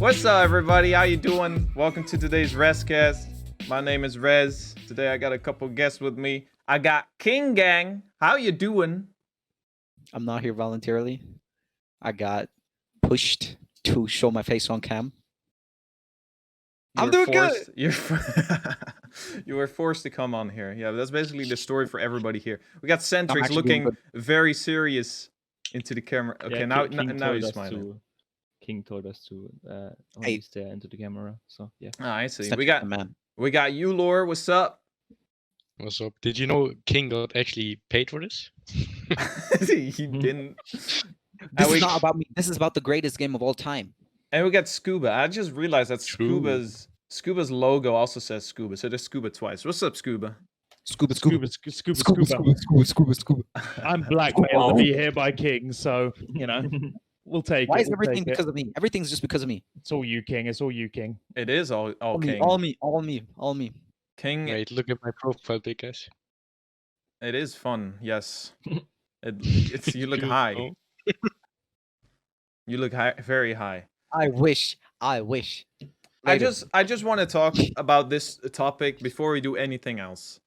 What's up, everybody? How you doing? Welcome to today's RhezCast. My name is Rez. Today I got a couple guests with me. I got King Gang. How you doing? I'm not here voluntarily. I got pushed to show my face on cam. I'm doing good. You were forced to come on here. Yeah, that's basically the story for everybody here. We got Centrix actually doing looking very serious into the camera. Okay, Yeah, now King now told he's us smiling. King told us to Hey. only stare into the camera. So yeah. Ah, I see. Centrix, We got man. Ulor. What's up? What's up? Did you know King got actually paid for this? He didn't. This is not about me. This is about the greatest game of all time. And we got Scuba. I just realized that True. Scuba's logo also says Scuba, so there's Scuba twice. What's up, Scuba? Scuba. I'm blackmailed to be here by King, so we'll take Why it. is we'll everything take because it. of me? Everything's just because of me. It's all you, King. It's all you, King. It is all King. All me. King. Wait, look at my profile pic, guys. It is fun. Yes. It's you look Dude, high. no. You look high, very high. I wish. I just want to talk about this topic before we do anything else.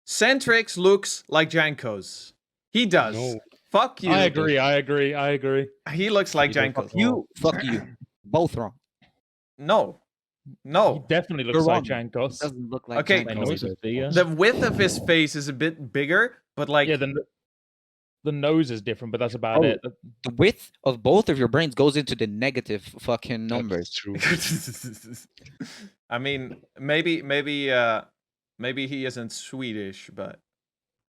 Centrix looks like Jankos. He does. No. Fuck you. I agree. He looks like You don't Jankos. Fuck you. Both wrong. No. He No. definitely You're looks like wrong. Jankos. Doesn't look like Okay. My Jankos. nose is bigger. The width of his face is a bit bigger, but like Yeah, the nose is different, but that's about Oh. it. The width of both of your brains goes into the negative fucking That's numbers. true. I mean, maybe he isn't Swedish, but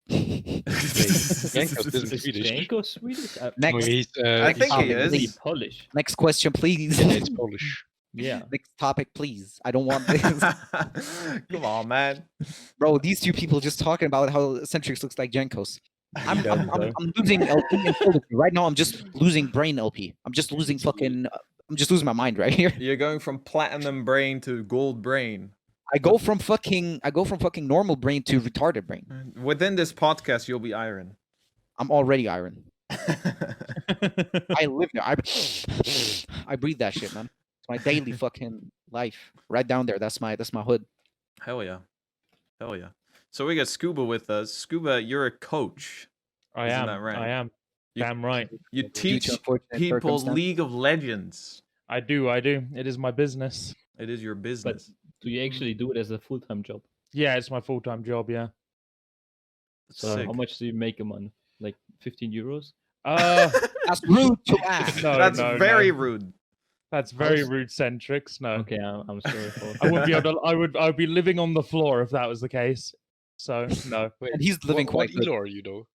Jankos isn't Is Swedish. Janko Swedish? No, Next, he's, I think he topic, is. please. Polish. Next question, please. It's Polish. Yeah. Next topic, please. I don't want this. Come on, man. Bro, these two people just talking about how Centrix looks like Jankos. I'm losing LP and Foley. Right now. I'm just losing brain LP. I'm just losing I'm just losing my mind right here. You're going from platinum brain to gold brain. I go from fucking normal brain to retarded brain. Within this podcast, you'll be iron. I'm already iron. I live there. I breathe that shit, man. It's my daily fucking life. Right down there. That's my hood. Hell yeah. So we got Scuba with us. Scuba, you're a coach. I Isn't am. that right? I am. You- Damn right. You Due to teach unfortunate people circumstance. League of Legends. I do. It is my business. It is your business. Do you actually do it as a full-time job? Yeah, it's my full-time job. Yeah. So Sick. how much do you make a month? Like 15 euros? That's rude to ask. No, That's no, very no. rude. That's very rude, Centrix. No. Okay, I'm sorry for. I wouldn't be able to. I would be living on the floor if that was the case. So no. Wait, And he's living what quite good. elo are you, though?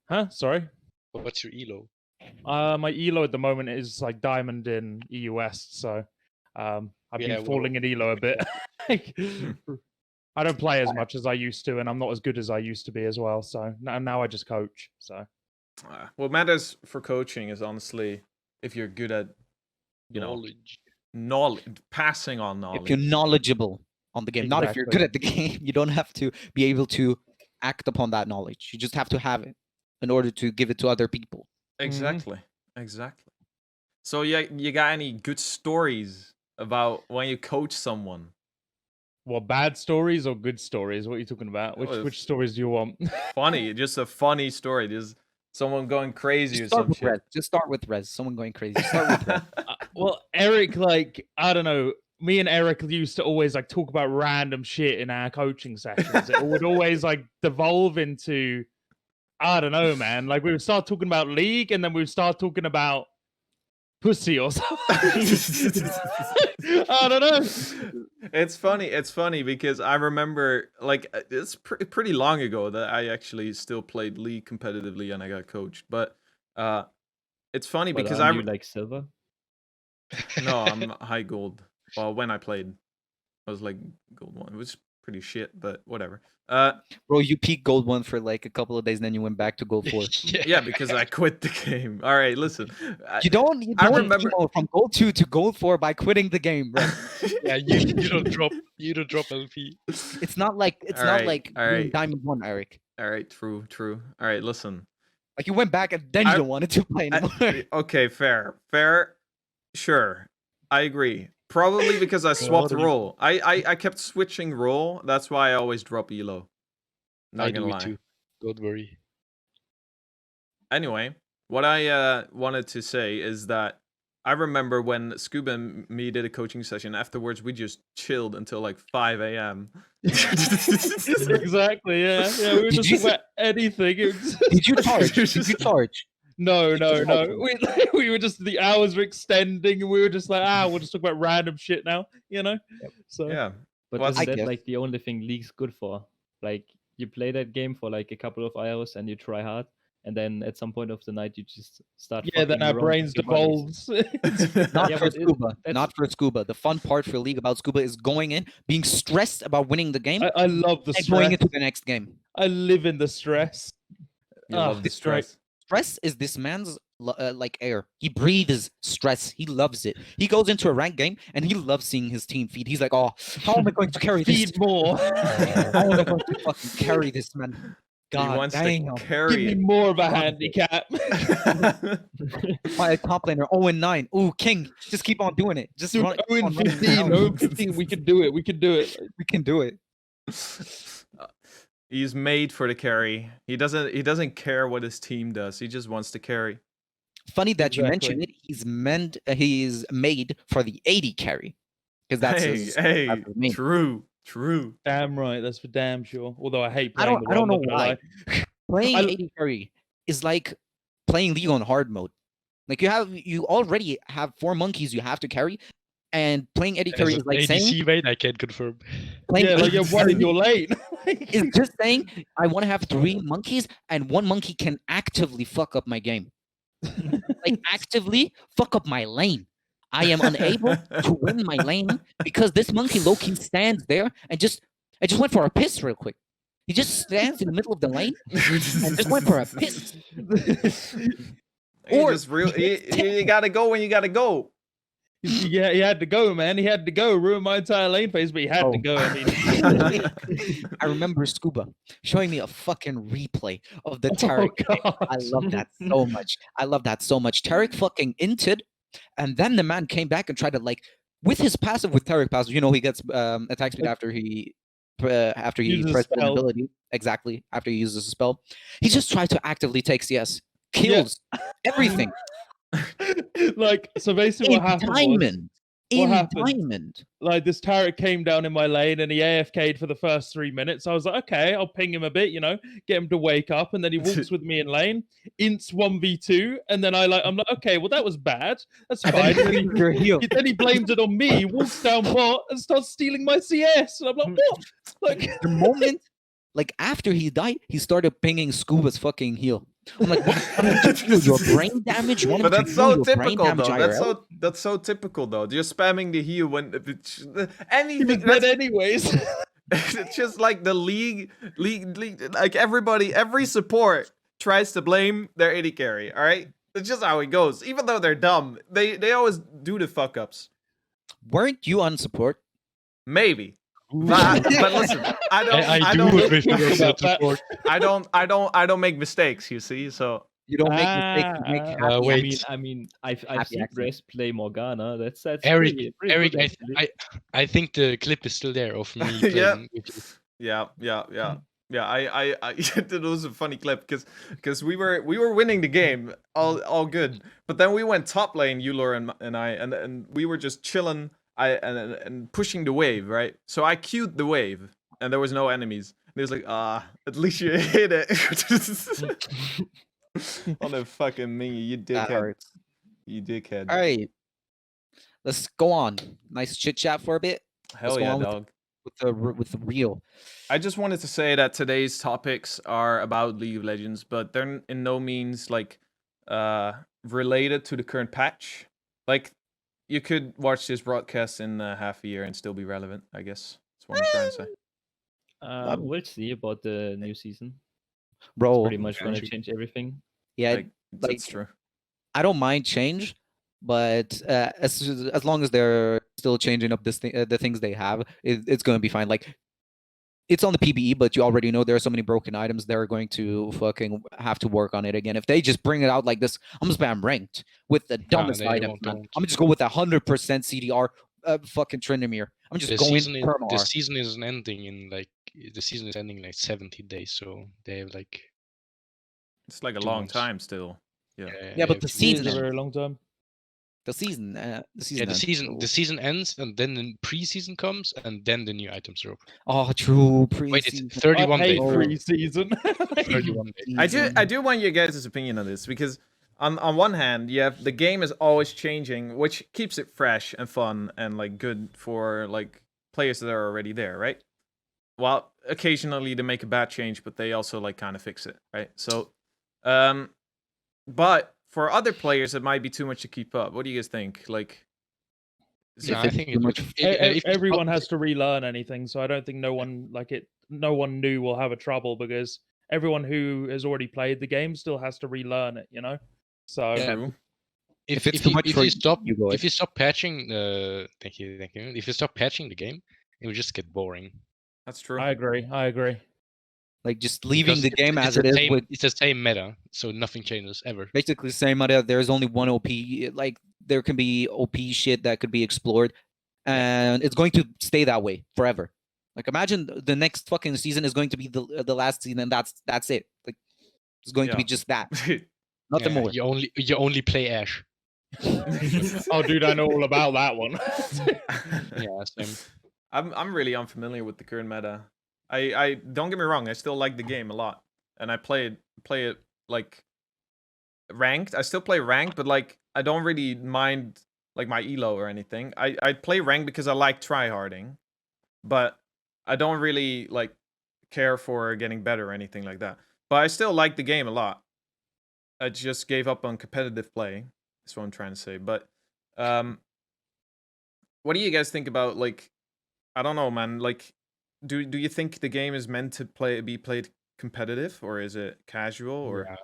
Huh? Sorry. What's your elo? My elo at the moment is like diamond in EU West, so I've Yeah, been falling in elo a bit. Like, I don't play as much as I used to, and I'm not as good as I used to be as well. So now I just coach. So What matters for coaching is honestly if you're good at, you know, Knowledge. passing on knowledge. If you're knowledgeable on the game, not if you're good at the game. You don't have to be able to act upon that knowledge. You just have to have it in order to give it to other people. Exactly. So you got any good stories about when you coach someone? what, bad stories or good stories? What are you talking about? Oh, Which stories do you want? Funny, just a funny story. Just someone going crazy Just or start some with shit. Rez. Just start with Rez. Someone going crazy. Start with Rez. Well, Eric, like, I don't know. Me and Eric used to always like talk about random shit in our coaching sessions. It would always like devolve into, I don't know, man. Like we would start talking about league, and then we would start talking about pussy or something. I don't know. It's funny because I remember like it's pretty long ago that I actually still played league competitively and I got coached. But it's funny But because aren't you like silver? no, I'm high gold. Well, when I played, I was like gold 1. It was pretty shit, but whatever. Bro, you peaked gold 1 for like a couple of days, and then you went back to gold 4. Yeah, because I quit the game. All right, listen. You don't remember- go from gold 2 to gold 4 by quitting the game, bro. Yeah, you don't drop LP. It's not like Alright, doing alright. diamond 1, Eric. All right, true. All right, listen. Like you went back and then you I- don't want to play anymore. Okay, fair. Sure, I agree. Probably because I swapped role. I kept switching role. That's why I always drop elo. Not I gonna do lie. it too. Don't worry. Anyway, what I wanted to say is that I remember when Scuba and me did a coaching session. Afterwards, we just chilled until like 5 a.m. Exactly. Yeah. Yeah. We were Did just you talking about anything. It was Did you charge? Did you charge? No, no, Just no. like- We were just the hours were extending, and we were just like, we'll just talk about random shit now, you know. So Yeah. But Well, isn't I that guess. like the only thing League's good for? Like you play that game for like a couple of hours and you try hard, and then at some point of the night you just start. yeah, then fucking our around with brains your buddies. devolves. Not Yeah, for but Scuba. that's- Not for Scuba. The fun part for League about Scuba is going in, being stressed about winning the game, I love the and going stress. into the next game. I live in the stress. you love the it's great. stress. Stress is this man's like air. He breathes stress. He loves it. He goes into a ranked game and he loves seeing his team feed. He's like, oh, how am I going to carry this? Feed more. How am I going to fucking carry this, man? He God wants damn. to Give carry me it. more of a God. handicap. My top laner 0-9. Ooh, King, just keep on doing it. Just Dude, run, keep 0 on running 15, down. 0 15. We can do it. We can do it. We can do it. He's made for the carry. He doesn't care what his team does. He just wants to carry. Funny that you mention Exactly. it. He's made for the 80 carry because that's hey, his. hey, that's his main. true. Damn right. That's for damn sure. Although I hate I playing don't- the I don't role, know not gonna why. lie. Playing I- 80 carry is like playing League on hard mode. Like you already have 4 monkeys you have to carry, and playing 80 As carry an is like saying ADC mate, I can confirm. playing Yeah, like 80 you're one in carry your lane. is just saying I want to have 3 monkeys and 1 monkey can actively fuck up my game. Like actively fuck up my lane. I am unable to win my lane because this monkey low-key stands there and I just went for a piss real quick. He just stands in the middle of the lane and just went for a piss. He Or just real. he gets You gotta go when you gotta go. Yeah, he had to go, man. He had to go. Ruin my entire lane phase, but he had Oh. to go. I mean, I remember Scuba showing me a fucking replay of the oh, Tarek. pick. God. I love that so much. I love that so much. Tarek fucking inted, and then the man came back and tried to like with his passive with Tarek passive. You know he gets attack speed after he Uses a presses an spell. ability. Exactly after he uses a spell. He just tried to actively take CS, kills everything Like, so basically in what happened was, diamond. In happened? diamond. like, this Tarek came down in my lane and he AFK'd for the first 3 minutes. I was like, okay, I'll ping him a bit, get him to wake up. And then he walks with me in lane, ints 1v2. And then I'm like, okay, well, that was bad. That's And fine. then And he your heel. then he blames it on me, walks down bot and starts stealing my CS. And I'm like, what? Like, The moment, like after he died, he started pinging Scuba's fucking heel. I'm like, what did you do? Your brain damage? You want him But to that's do so your brain typical, damage though. IRL? That's so typical, though. You're spamming the heal when he was anything. dead anyways. It's just like the league, like every support tries to blame their AD carry. All right, it's just how it goes. Even though they're dumb, they always do the fuck ups. Weren't you on support? Maybe, but listen, I do wish you were about so that. support. I don't make mistakes. You see, so You don't make mistakes. You make Ah, happy wait. I mean, I've Happy seen accident. Rez play Morgana. That's Eric, pretty Eric, good, actually. I think the clip is still there of me Yeah. playing with you. yeah. I that was a funny clip because we were winning the game all good, but then we went top lane, Euler and I, and we were just chilling. And pushing the wave, right? So I queued the wave, and there was no enemies. And he was like, at least you hit it. On the fucking me, you That dickhead. hurts. You dickhead. All right, let's go on. Nice chit chat for a bit Hell go yeah, on with- dog. with the real. I just wanted to say that today's topics are about League of Legends, but they're in no means like related to the current patch. Like, you could watch this broadcast in half a year and still be relevant, I guess. That's what I'm trying to say. We'll see about the new season. Bro, Pretty much gonna true. change everything. yeah, Like, that's true. I don't mind change, but as long as they're still changing up the things they have, it's gonna be fine. Like it's on the PBE, but you already know there are so many broken items. They're going to fucking have to work on it again. If they just bring it out like this, I'm gonna spam ranked with the dumbest they items, won't, man. don't. I'm gonna just go with 100% CDR, fucking Tryndamere. I'm just The going season perma the R. season is ending in like 70 days, so they have like It's like a 2 long months. time still. Yeah. Yeah, but have the 2 It season is a ends. very long time. The season Yeah, ends, the so- season ends, and then the pre-season comes, and then the new items drop. Oh, true. Wait, Pre-season. it's 31 I hate days. Oh. pre-season. 31 days. I do want your guys' opinion on this because on one hand, you have the game is always changing, which keeps it fresh and fun and like good for like players that are already there, right? Well, occasionally they make a bad change, but they also like kind of fix it, right? So, but for other players, it might be too much to keep up. What do you guys think? Like, is No, it- I think too much- if it's Everyone pub- has to relearn anything, so I don't think no one new will have a trouble because everyone who has already played the game still has to relearn it, you know. So Yeah. true. If it's too much if for you stop you, go if you stop patching thank you. If you stop patching the game, it will just get boring. That's true. I agree. like just leaving Because the game it's as the it is same- with it's the same meta, so nothing changes ever. basically the same idea. There's only one OP. Like there can be OP shit that could be explored, and it's going to stay that way forever. Like imagine the next fucking season is going to be the last season, and that's it. Like it's going to be Yeah. just that, nothing Yeah, more. You only play Ash. Oh, dude, I know all about that one. Yeah, same. I'm really unfamiliar with the current meta. I don't get me wrong, I still like the game a lot, and I play it like ranked. I still play ranked, but like I don't really mind like my elo or anything. I play ranked because I like tryharding, but I don't really like care for getting better or anything like that. But I still like the game a lot. I just gave up on competitive play. That's what I'm trying to say. But what do you guys think about like? I don't know, man. Like, do you think the game is meant to be played competitive, or is it casual? Or Yeah,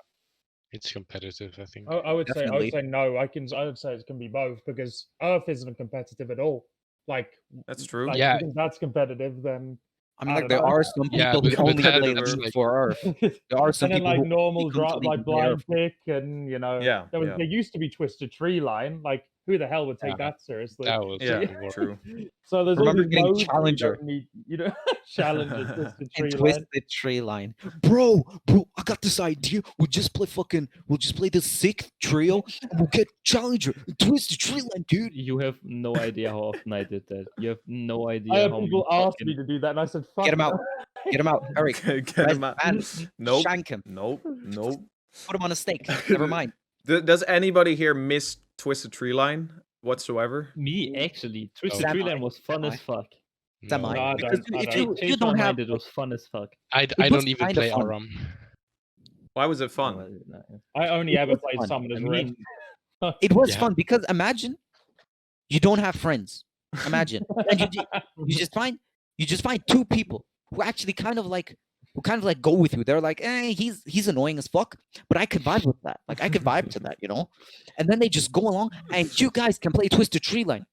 it's competitive, I think. I would Definitely. say no. I would say it can be both because Earth isn't competitive at all. Like that's true. Like, Yeah. if you think that's competitive, then I mean, I like don't there know. are some Yeah, people but- who but only that play is League like- for Earth. There are some and then people like who normal only come to drop, League like to play Earth. blind pick, and you know, Yeah, yeah. there used to be Twisted Tree Line. Like, who the hell would take Yeah, that seriously? That was Yeah, the true. So there's all Remember these getting modes where you Challenger. don't need, you know, Challenger, Twisted And Tree Line. Twisted Tree Line. Bro, I got this idea. We'll just play this sick trio and we'll get Challenger and Twisted Tree Line, dude. You have no idea how often I did that. You have no idea I had how people many ask fucking- me to do that, and I said, "Fuck Get him no." out. Get him out. Eric. Get Res- him out. man, Nope. Shank him. Nope. Put him on a stake. Never mind. Does anybody here miss Twisted Tree Line whatsoever? Me actually. Twisted Semi. Tree Line was fun Semi. as fuck. Semi. No, I Because don't- I if don't. you Change don't my have, mind, it was fun as fuck. I was don't even kinda play fun. Aram. Why was it fun? I only It ever was played fun. Summoner's I Rift. mean, it was Yeah. fun because imagine you don't have friends. Imagine. And you just find two people who actually kind of like go with you. They're like, he's annoying as fuck, but I could vibe with that. Like I could vibe to that, you know? And then they just go along and you guys can play Twisted Tree Line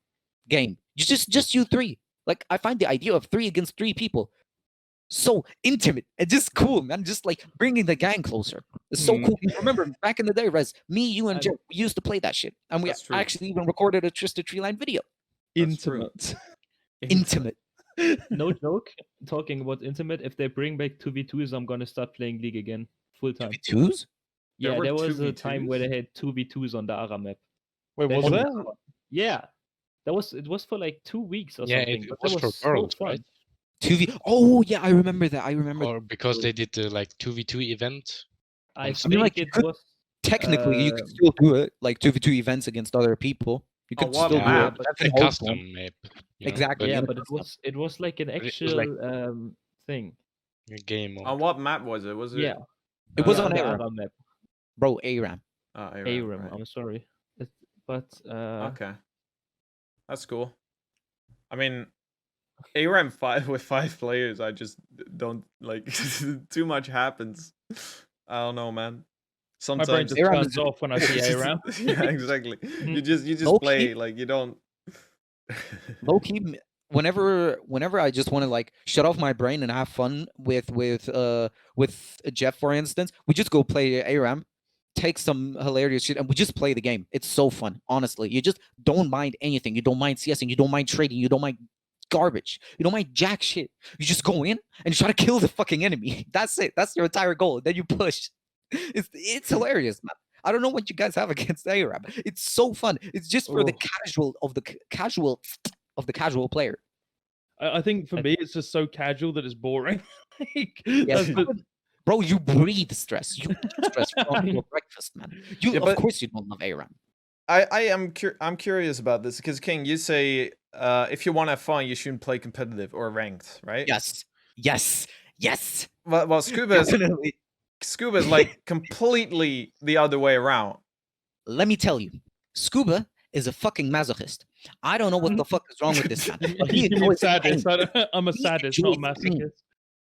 game. You just you three. Like I find the idea of 3 against 3 people so intimate and just cool, man. Just like bringing the gang closer. It's so cool. You remember back in the day, Rez, me, you, and I- Jeff, we used to play that shit. And we That's true. actually even recorded a Twisted Tree Line video. That's true. Intimate. Intimate. no joke. Talking about intimate, if they bring back 2v2s, I'm gonna start playing League again full time. Twos? There Yeah, were there was a time where 2v2s? they had 2v2s on the ARA map. Wait, That was was there? fun. Yeah. It was for like 2 weeks or Yeah, something. it but was that for was so Worlds, fun. right? 2v. Oh yeah, I remember that. I remember. Or because they did the like 2v2 event. I I think mean, like, you it could- was Technically, you could still do it like 2v2 events against other people. You On could what still do map? it. but That's in a host custom one. map. you know, Exactly. yeah, in but custom. it was like an It was actual like- thing. A game mode. On what map was it? Was it? Yeah. It was uh, on the ARAM. ARA map. Bro, ARAM. ARAM, ARAM, right. I'm sorry. But Okay, that's cool. I mean, ARAM 5 with 5 players, I just don't like. Too much happens. I don't know, man. My brain Sometimes. just ARAM turns is- off when I see ARAM. Yeah, exactly. You just Low play key- like you don't. Low key, whenever I just want to like shut off my brain and have fun with Jeff, for instance, we just go play ARAM, take some hilarious shit, and we just play the game. It's so fun, honestly. You just don't mind anything. You don't mind CSing. You don't mind trading. You don't mind garbage. You don't mind jack shit. You just go in and you try to kill the fucking enemy. That's it. That's your entire goal. Then you push. It's hilarious, man. I don't know what you guys have against ARAM. It's so fun. It's just for the casual player. I think for me, it's just so casual that it's boring. Like, Yes, bro, you breathe stress. You eat stress from your breakfast, man. Of course you don't love ARAM. I'm curious about this because King, you say if you want to have fun, you shouldn't play competitive or ranked, right? Yes. Well, Scuba is like completely the other way around. Let me tell you, Scuba is a fucking masochist. I don't know what the fuck is wrong with this man. But he enjoys pain. I'm a sadist, not a masochist.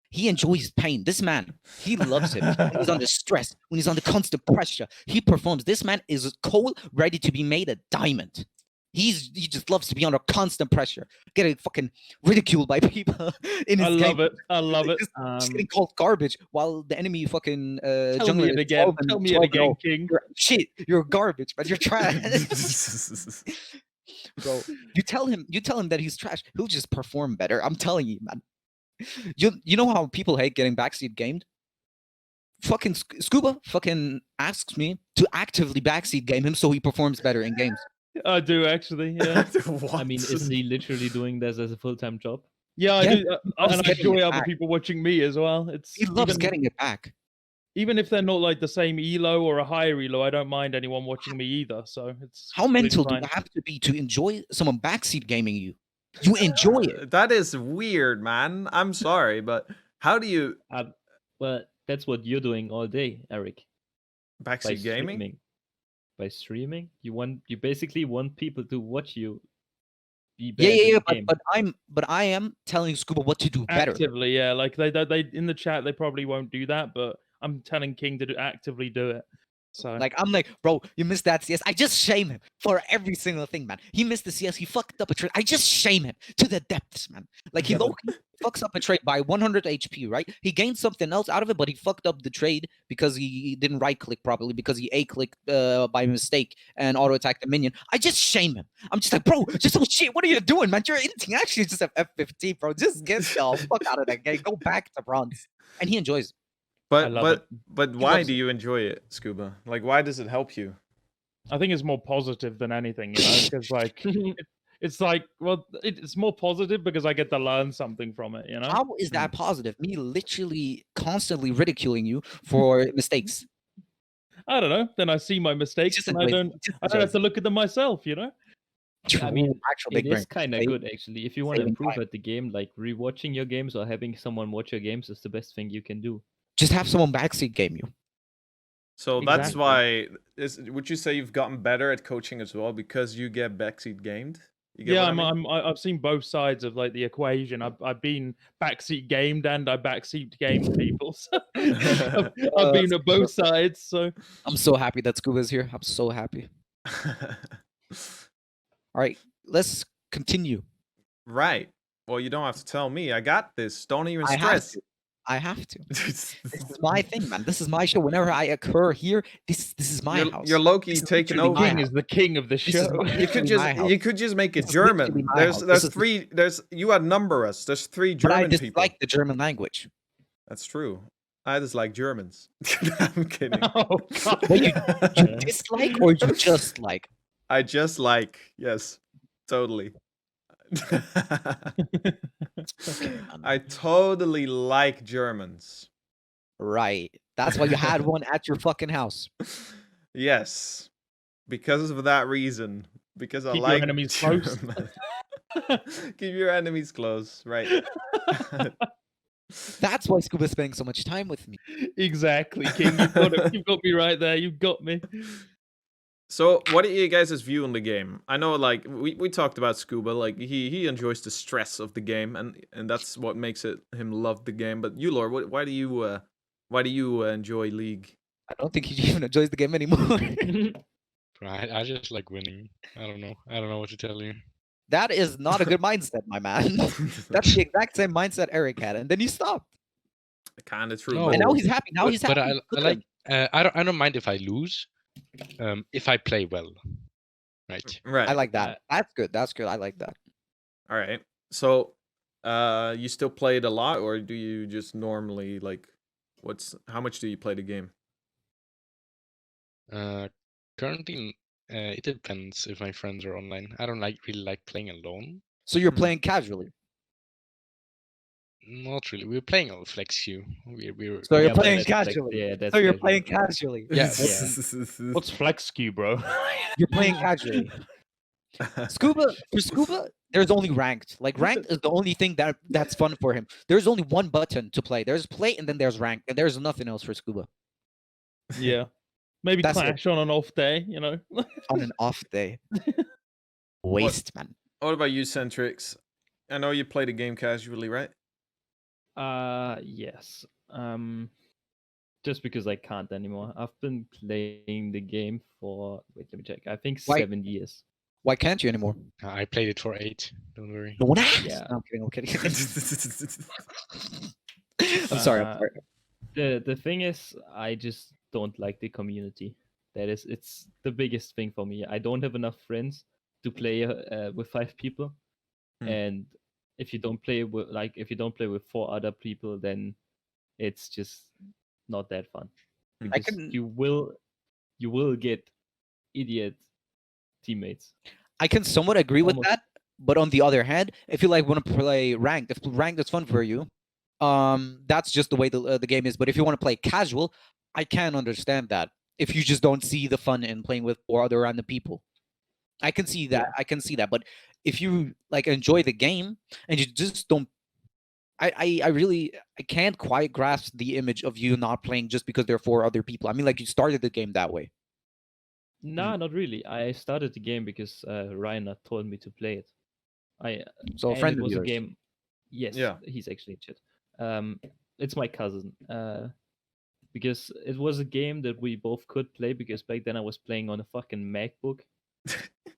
He enjoys pain. This man, he loves it. When he's under stress, when he's under constant pressure, he performs. This man is coal ready to be made a diamond. He just loves to be under constant pressure, getting fucking ridiculed by people in his game. I love it. Just getting called garbage while the enemy fucking tell me it again. Tell me it again, King. You're garbage, but you're trash. Bro, you tell him that he's trash, he'll just perform better. I'm telling you, man. You know how people hate getting backseat gamed? Fucking Scuba fucking asks me to actively backseat game him so he performs better in games. I do actually, yeah. I mean, isn't he literally doing this as a full-time job? Yeah, I do. And I enjoy other people watching me as well. He loves getting it back. Even if they're not like the same elo or a higher elo, I don't mind anyone watching me either. So it's how mental do you have to be to enjoy someone backseat gaming you? You enjoy it. That is weird, man. I'm sorry, but how do you? Well, that's what you're doing all day, Eric. Backseat gaming. By streaming, you basically want people to watch you. Yeah. But I am telling Scuba what to do better. Actively, yeah. Like they in the chat, they probably won't do that, but I'm telling King to actively do it. So like I'm like, bro, you missed that CS. I just shame him for every single thing, man. He missed the CS. He fucked up a trade. I just shame him to the depths, man. Like he fucks up a trade by 100 HP, right? He gained something else out of it, but he fucked up the trade because he didn't right click properly, because he A-clicked by mistake and auto attacked the minion. I just shame him. I'm just like, bro, just oh shit, what are you doing, man? You're anything. Actually, just have F15, bro. Just get the fuck out of that game. Go back to bronze. And he enjoys it. But why do you enjoy it, Scuba? Like, why does it help you? I think it's more positive than anything, you know, because like it's like, well, it's more positive because I get to learn something from it, you know. How is that positive? Me literally constantly ridiculing you for mistakes. I don't know. Then I see my mistakes and I don't have to look at them myself, you know. I mean, it is kind of good actually. If you want to improve at the game, like rewatching your games or having someone watch your games is the best thing you can do. Just have someone backseat game you. So that's why. Would you say you've gotten better at coaching as well because you get backseat gamed? I've seen both sides of like the equation. I've been backseat gamed and I backseat gamed people. So I've been at both sides. So I'm so happy that Scuba's here. I'm so happy. All right, let's continue. Right. Well, you don't have to tell me. I got this. Don't even stress. I have to. This is my thing, man. This is my show. Whenever I occur here, this is my house. You're Loki taking over. King is the king of the show. You could just make it German. There's three. You outnumber us. There's 3 German people. I dislike the German language. That's true. I dislike Germans. I'm kidding. Oh God. Wait, you dislike or you just like? I just like. Yes, totally. I totally like Germans. Right. That's why you had one at your fucking house. Yes. Because of that reason. Because I Keep like your enemies close. Keep your enemies close. Right. That's why Scuba's spending so much time with me. Exactly, King. You've got me right there. You've got me. So, what are you guys' view on the game? I know, like, we talked about Scuba, like, he enjoys the stress of the game, and that's what makes him love the game. But you, Lord, why do you enjoy League? I don't think he even enjoys the game anymore. Right, I just like winning. I don't know what to tell you. That is not a good mindset, my man. That's the exact same mindset Eric had, and then he stopped. Kind of true. No. And now he's happy. Now But, he's but happy. I Look at like. him. I don't mind if I lose, if I play well. Right. Right. I like that. That's good. That's good. I like that. All right. So, you still play it a lot, or do you just normally like? How much do you play the game? Currently, it depends if my friends are online. I don't really like playing alone. So you're Mhm. playing casually. Not really. We're playing on Flex Q. We're So you're Yeah, but playing that's like- casually. yeah, that's So you're casual. playing casually. Yeah. What's flex skew, bro? You're playing casually. Scuba for Scuba, there's only ranked. Like ranked is the only thing that's fun for him. There's only one button to play. There's play and then there's ranked, and there's nothing else for Scuba Yeah. Maybe That's it. Clash on an off day, you know? on an off day. Waste, man. What about you, Centrix? I know you play the game casually, right? Yes. Just because I can't anymore. I've been playing the game for let me check. I think Why- 7 years. Why can't you anymore? I played it for 8. Don't worry. No one asked. Yeah. No, I'm kidding. I'm kidding. I'm sorry. I'm sorry. The thing is, I just don't like the community. It's the biggest thing for me. I don't have enough friends to play with 5 people, Hmm. and if you don't play with 4 other people, then it's just not that fun. Hmm. I Because can- you will get idiot teammates. I can somewhat agree with Almost. that, but on the other hand, if you like want to play ranked, if ranked is fun for you, that's just the way the game is. But if you want to play casual, I can understand that. If you just don't see the fun in playing with 4 other random people, I can see that. I can see that. But if you like enjoy the game and you just don't, I really I can't quite grasp the image of you not playing just because there are 4 other people. I mean, like you started the game that way. Nah, not really. I started the game because Ryan told me to play it. So a And friend it of was a yours. game. Yes, Yeah. he's actually in chat. It's my cousin. Because it was a game that we both could play because back then I was playing on a fucking MacBook,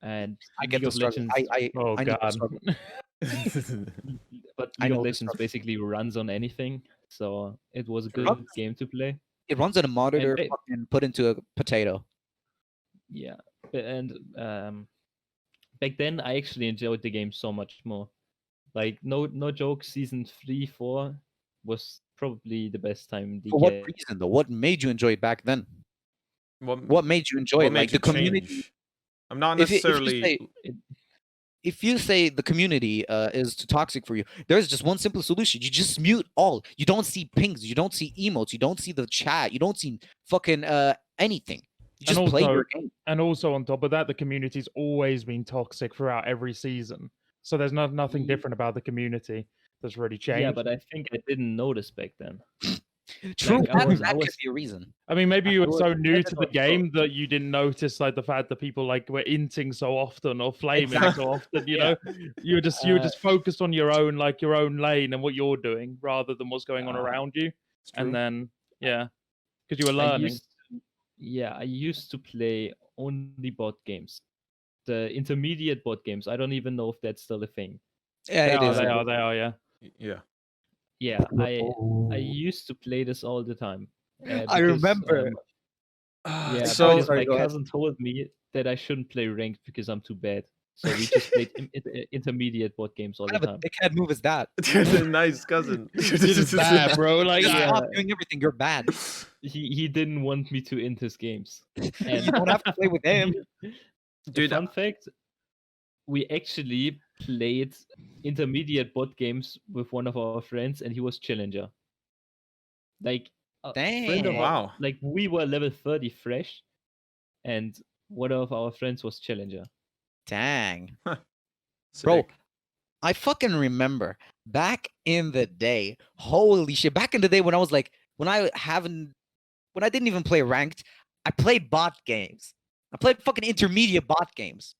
and I get League the of struggle. Legends. Oh, I know the God. struggle. But I League know of the Legends struggle. basically runs on anything, so it was a good runs- game to play. It runs on a monitor ba- fucking put into a potato. Yeah, and back then I actually enjoyed the game so much more. Like no joke, season 3, 4 was probably the best time. For what reason though? What made you enjoy it back then? What made you enjoy what it? made Like you the community. change? I'm not If you necessarily. say- If you say the community is too toxic for you, there's just one simple solution. You just mute all. You don't see pings. You don't see emotes. You don't see the chat. You don't see fucking anything. You And just play also- your game. And also on top of that, the community's always been toxic throughout every season. So there's nothing Ye- different about the community that's really changed. Yeah, but I think I didn't notice back then. True, Like, I that was- could be a reason. I mean, maybe you I were was so new excited to the on game that you didn't notice like the fact that people like were inting so often or flaming so often. You know, you were just focused on your own lane and what you're doing rather than what's going on around you. It's true. And then because you were learning. I used to play only bot games. The intermediate bot games. I don't even know if that's still a thing. Yeah, They it are, is. they are, yeah. Yeah. Yeah, I used to play this all the time. I remember. Yeah, so because Sorry, my go ahead. cousin told me that I shouldn't play ranked because I'm too bad. So we just played intermediate bot games all What the kind of time. a dickhead move is that? nice cousin. You're just bad, bro. Like, Just Yeah. stop doing everything. You're bad. He didn't want me to int his games. And You don't have to play with him. Dude, fun fact, we actually played intermediate bot games with one of our friends, and he was challenger. Like a friend of Dang. our- Wow. like we were level 30 fresh, and one of our friends was challenger. Dang. Bro, Sick. I fucking remember back in the day. Holy shit. Back in the day when I was like, when I didn't even play ranked, I played bot games. I played fucking intermediate bot games.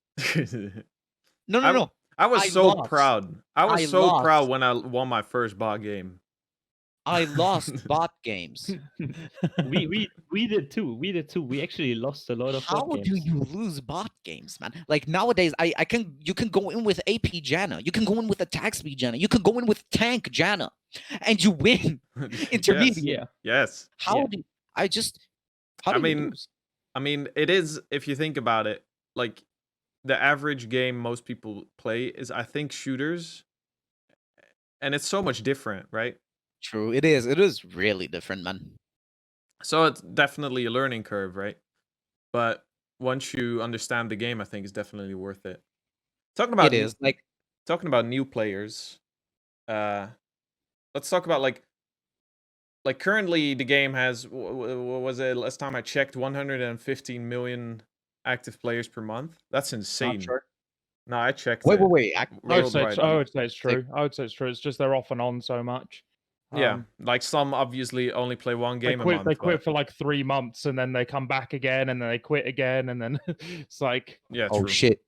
No, I- no. I was I so lost. proud. I was I so proud lost. when I won my first bot game. I lost bot games. we did too. We did too. We actually lost a lot of How bot do games. you lose bot games, man? Like nowadays, you can go in with AP Janna, you can go in with attack speed Janna, you can go in with tank Janna, and you win intermediate. Yeah. Yes. How Yeah. do I just? How I do you mean, lose? I mean, it is, if you think about it, like the average game most people play is, I think, shooters, and it's so much different, right? True, it is. It is really different, man. So it's definitely a learning curve, right? But once you understand the game, I think it's definitely worth it. Talking about It is like talking about new players, let's talk about like currently the game has what was it last time I checked, 115 million active players per month. That's Not insane. sure. No, I checked wait, it. wait. I would say Worldwide. I would say it's true. I would say it's true. It's just they're off and on so much. Yeah, like some obviously only play one They game a quit. month. They quit but for like 3 months, and then they come back again, and then they quit again, and then it's like, yeah, Oh true. shit!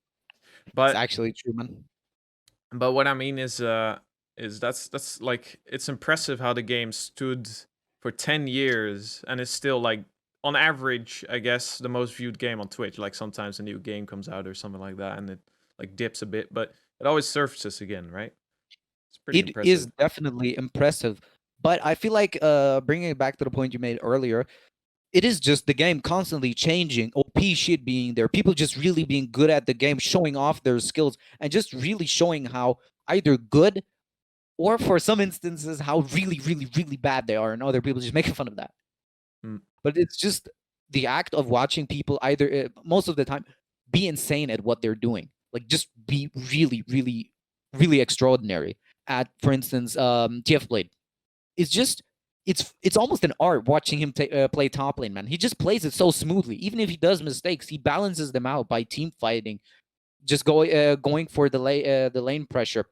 It's But actually true, man. what I mean is that's like, it's impressive how the game stood for 10 years and is still like on average, I guess, the most viewed game on Twitch. Like sometimes a new game comes out or something like that and it like dips a bit, but it always surfaces again, right? It's pretty It impressive. is definitely impressive, but I feel like bringing it back to the point you made earlier, it is just the game constantly changing. OP shit being there, people just really being good at the game, showing off their skills, and just really showing how either good or, for some instances, how really, really, really bad they are, and other people just making fun of that. Mm. But it's just the act of watching people either most of the time be insane at what they're doing, like just be really, really, really extraordinary at, for instance, TF Blade. It's just it's almost an art watching him play top lane, man. He just plays it so smoothly. Even if he does mistakes, he balances them out by team fighting, just going for the lane pressure.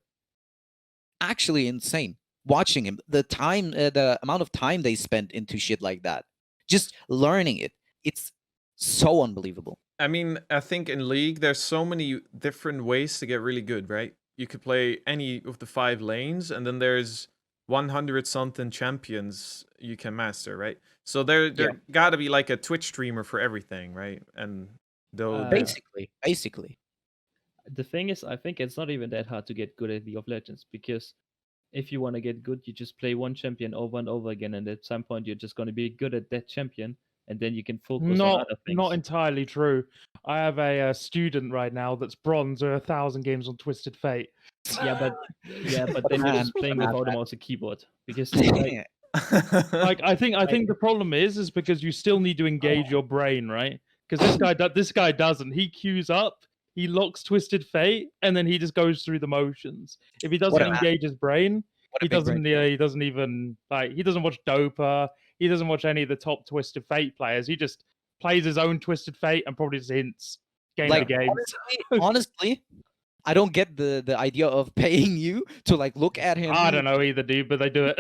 Actually insane watching him. The amount of time they spent into shit like that, just learning it. It's so unbelievable. I mean, I think in League there's so many different ways to get really good, right? You could play any of the 5 lanes, and then there's 100 something champions you can master, right? So there gotta be like a Twitch streamer for everything, right? And though Basically. The thing is, I think it's not even that hard to get good at League of Legends, because if you want to get good, you just play one champion over and over again, and at some point you're just going to be good at that champion, and then you can focus on not other things. not entirely true. I have a student right now that's bronze or 1,000 games on Twisted Fate. Yeah, but then you're just playing without a mouse and keyboard, because like, Like I think the problem is because you still need to engage your brain, right? Because this guy doesn't. He queues up, he locks Twisted Fate, and then he just goes through the motions. If he doesn't engage his brain, he doesn't even like, he doesn't watch Dopa. He doesn't watch any of the top Twisted Fate players. He just plays his own Twisted Fate and probably just hints game to game. Honestly, I don't get the idea of paying you to like look at him. I don't know either, dude, but they do it.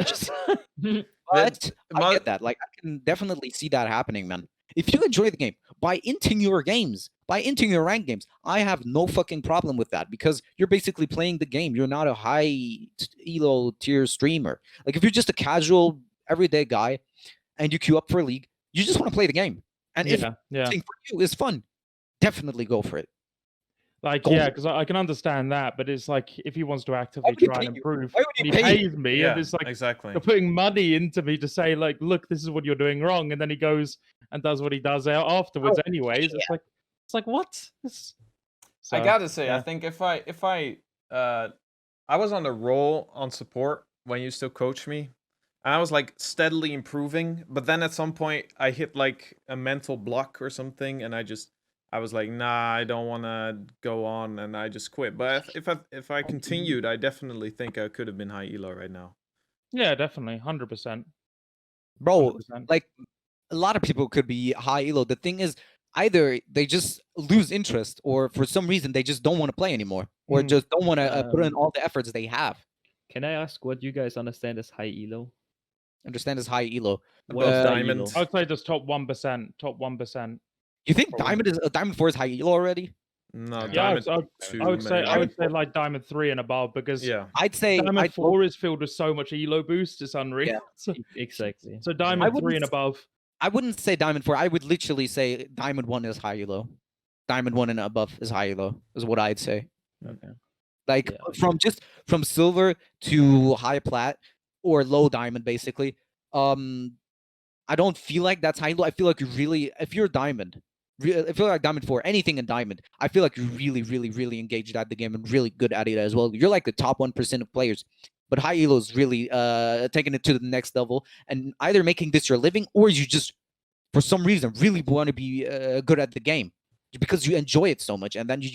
But I get that. Like, I can definitely see that happening, man. If you enjoy the game, buy into your games, buy into your ranked games. I have no fucking problem with that, because you're basically playing the game. You're not a high elo tier streamer. Like, if you're just a casual everyday guy and you queue up for a league, you just want to play the game. And if for you is fun, definitely go for it. Like, yeah, because I can understand that, but it's like, if he wants to actively try and improve, he he pays me, Yeah, and it's like, exactly. they're putting money into me to say, like, look, this is what you're doing wrong, and then he goes and does what he does afterwards anyways. It's like what? I gotta say, I think if I was on a roll on support when you still coached me, and I was like steadily improving, but then at some point I hit like a mental block or something, and I was like, nah, I don't want to go on, and I just quit. But if I continued, I definitely think I could have been high elo right now. Yeah, definitely, 100%. Bro, 100%. like, a lot of people could be high elo. The thing is, either they just lose interest, or for some reason they just don't want to play anymore, or just don't want to put in all the efforts they have. Can I ask what you guys understand as high elo? Understand as high elo. What is high Diamond. elo? I would say just top 1%. Top 1%. You think Probably. Diamond 4 is high elo already? No, Yeah, Diamond I 2. would say maybe. like Diamond 3 and above, because Yeah. I'd say Diamond 4 is filled with so much elo boost, it's unreal. Yeah. So, Exactly. so Diamond 3 wouldn't and s- above. I wouldn't say Diamond 4. I would literally say Diamond 1 is high elo. Diamond 1 and above is high elo, is what I'd say. Okay. Like Yeah. from silver to high plat or low diamond, basically. I don't feel like that's high elo. I feel like you really, if you're diamond, I feel like Diamond 4, anything in Diamond, I feel like you're really, really, really engaged at the game and really good at it as well. You're like the top 1% of players. But high elo is really taking it to the next level and either making this your living or you just, for some reason, really want to be good at the game because you enjoy it so much. And then you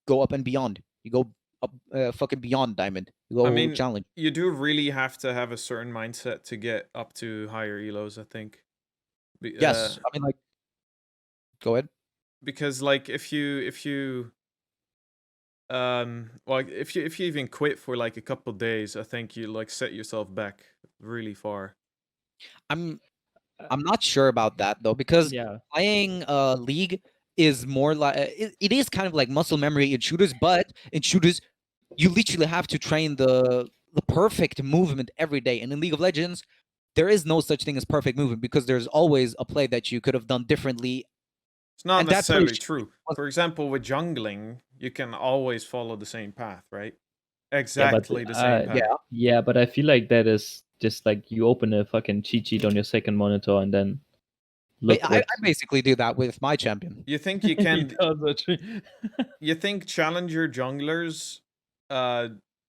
go up and beyond. You go up fucking beyond Diamond. You go I mean, challenge. you do really have to have a certain mindset to get up to higher elos, I think. Yes. I mean, like, go ahead. Because like if you well, if you even quit for like a couple days, I think you like set yourself back really far. I'm not sure about that though, because Yeah. playing League is more like it is kind of like muscle memory in shooters, but in shooters you literally have to train the perfect movement every day. And in League of Legends, there is no such thing as perfect movement because there's always a play that you could have done differently. It's not And that play necessarily should- true. For example, with jungling, you can always follow the same path, right? Yeah, but, Exactly the same path. yeah. Yeah, but I feel like that is just like you open a fucking cheat sheet on your second monitor and then look I what. basically do that with my champion. You think you He can does actually. you think challenger junglers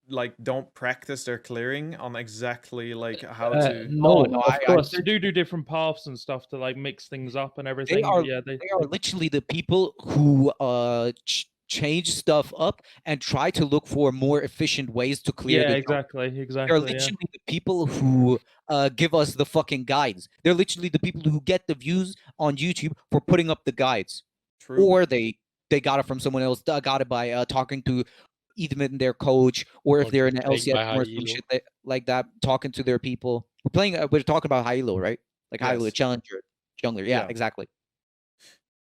like don't practice their clearing on exactly like how to No, no, of course. They do different paths and stuff to like mix things up and everything. They are Yeah, they are literally the people who change stuff up and try to look for more efficient ways to clear yeah, the exactly. They're literally the people who give us the fucking guides. They're literally the people who get the views on YouTube for putting up the guides. True. Or they got it from someone else. Got it by talking to either their coach or if Or they're in just an playing by LCS or high some elo. shit like that, talking to their people. We're playing. We're talking about high elo, right? Like high elo Yes. challenger, jungler. Yeah, Yeah. exactly.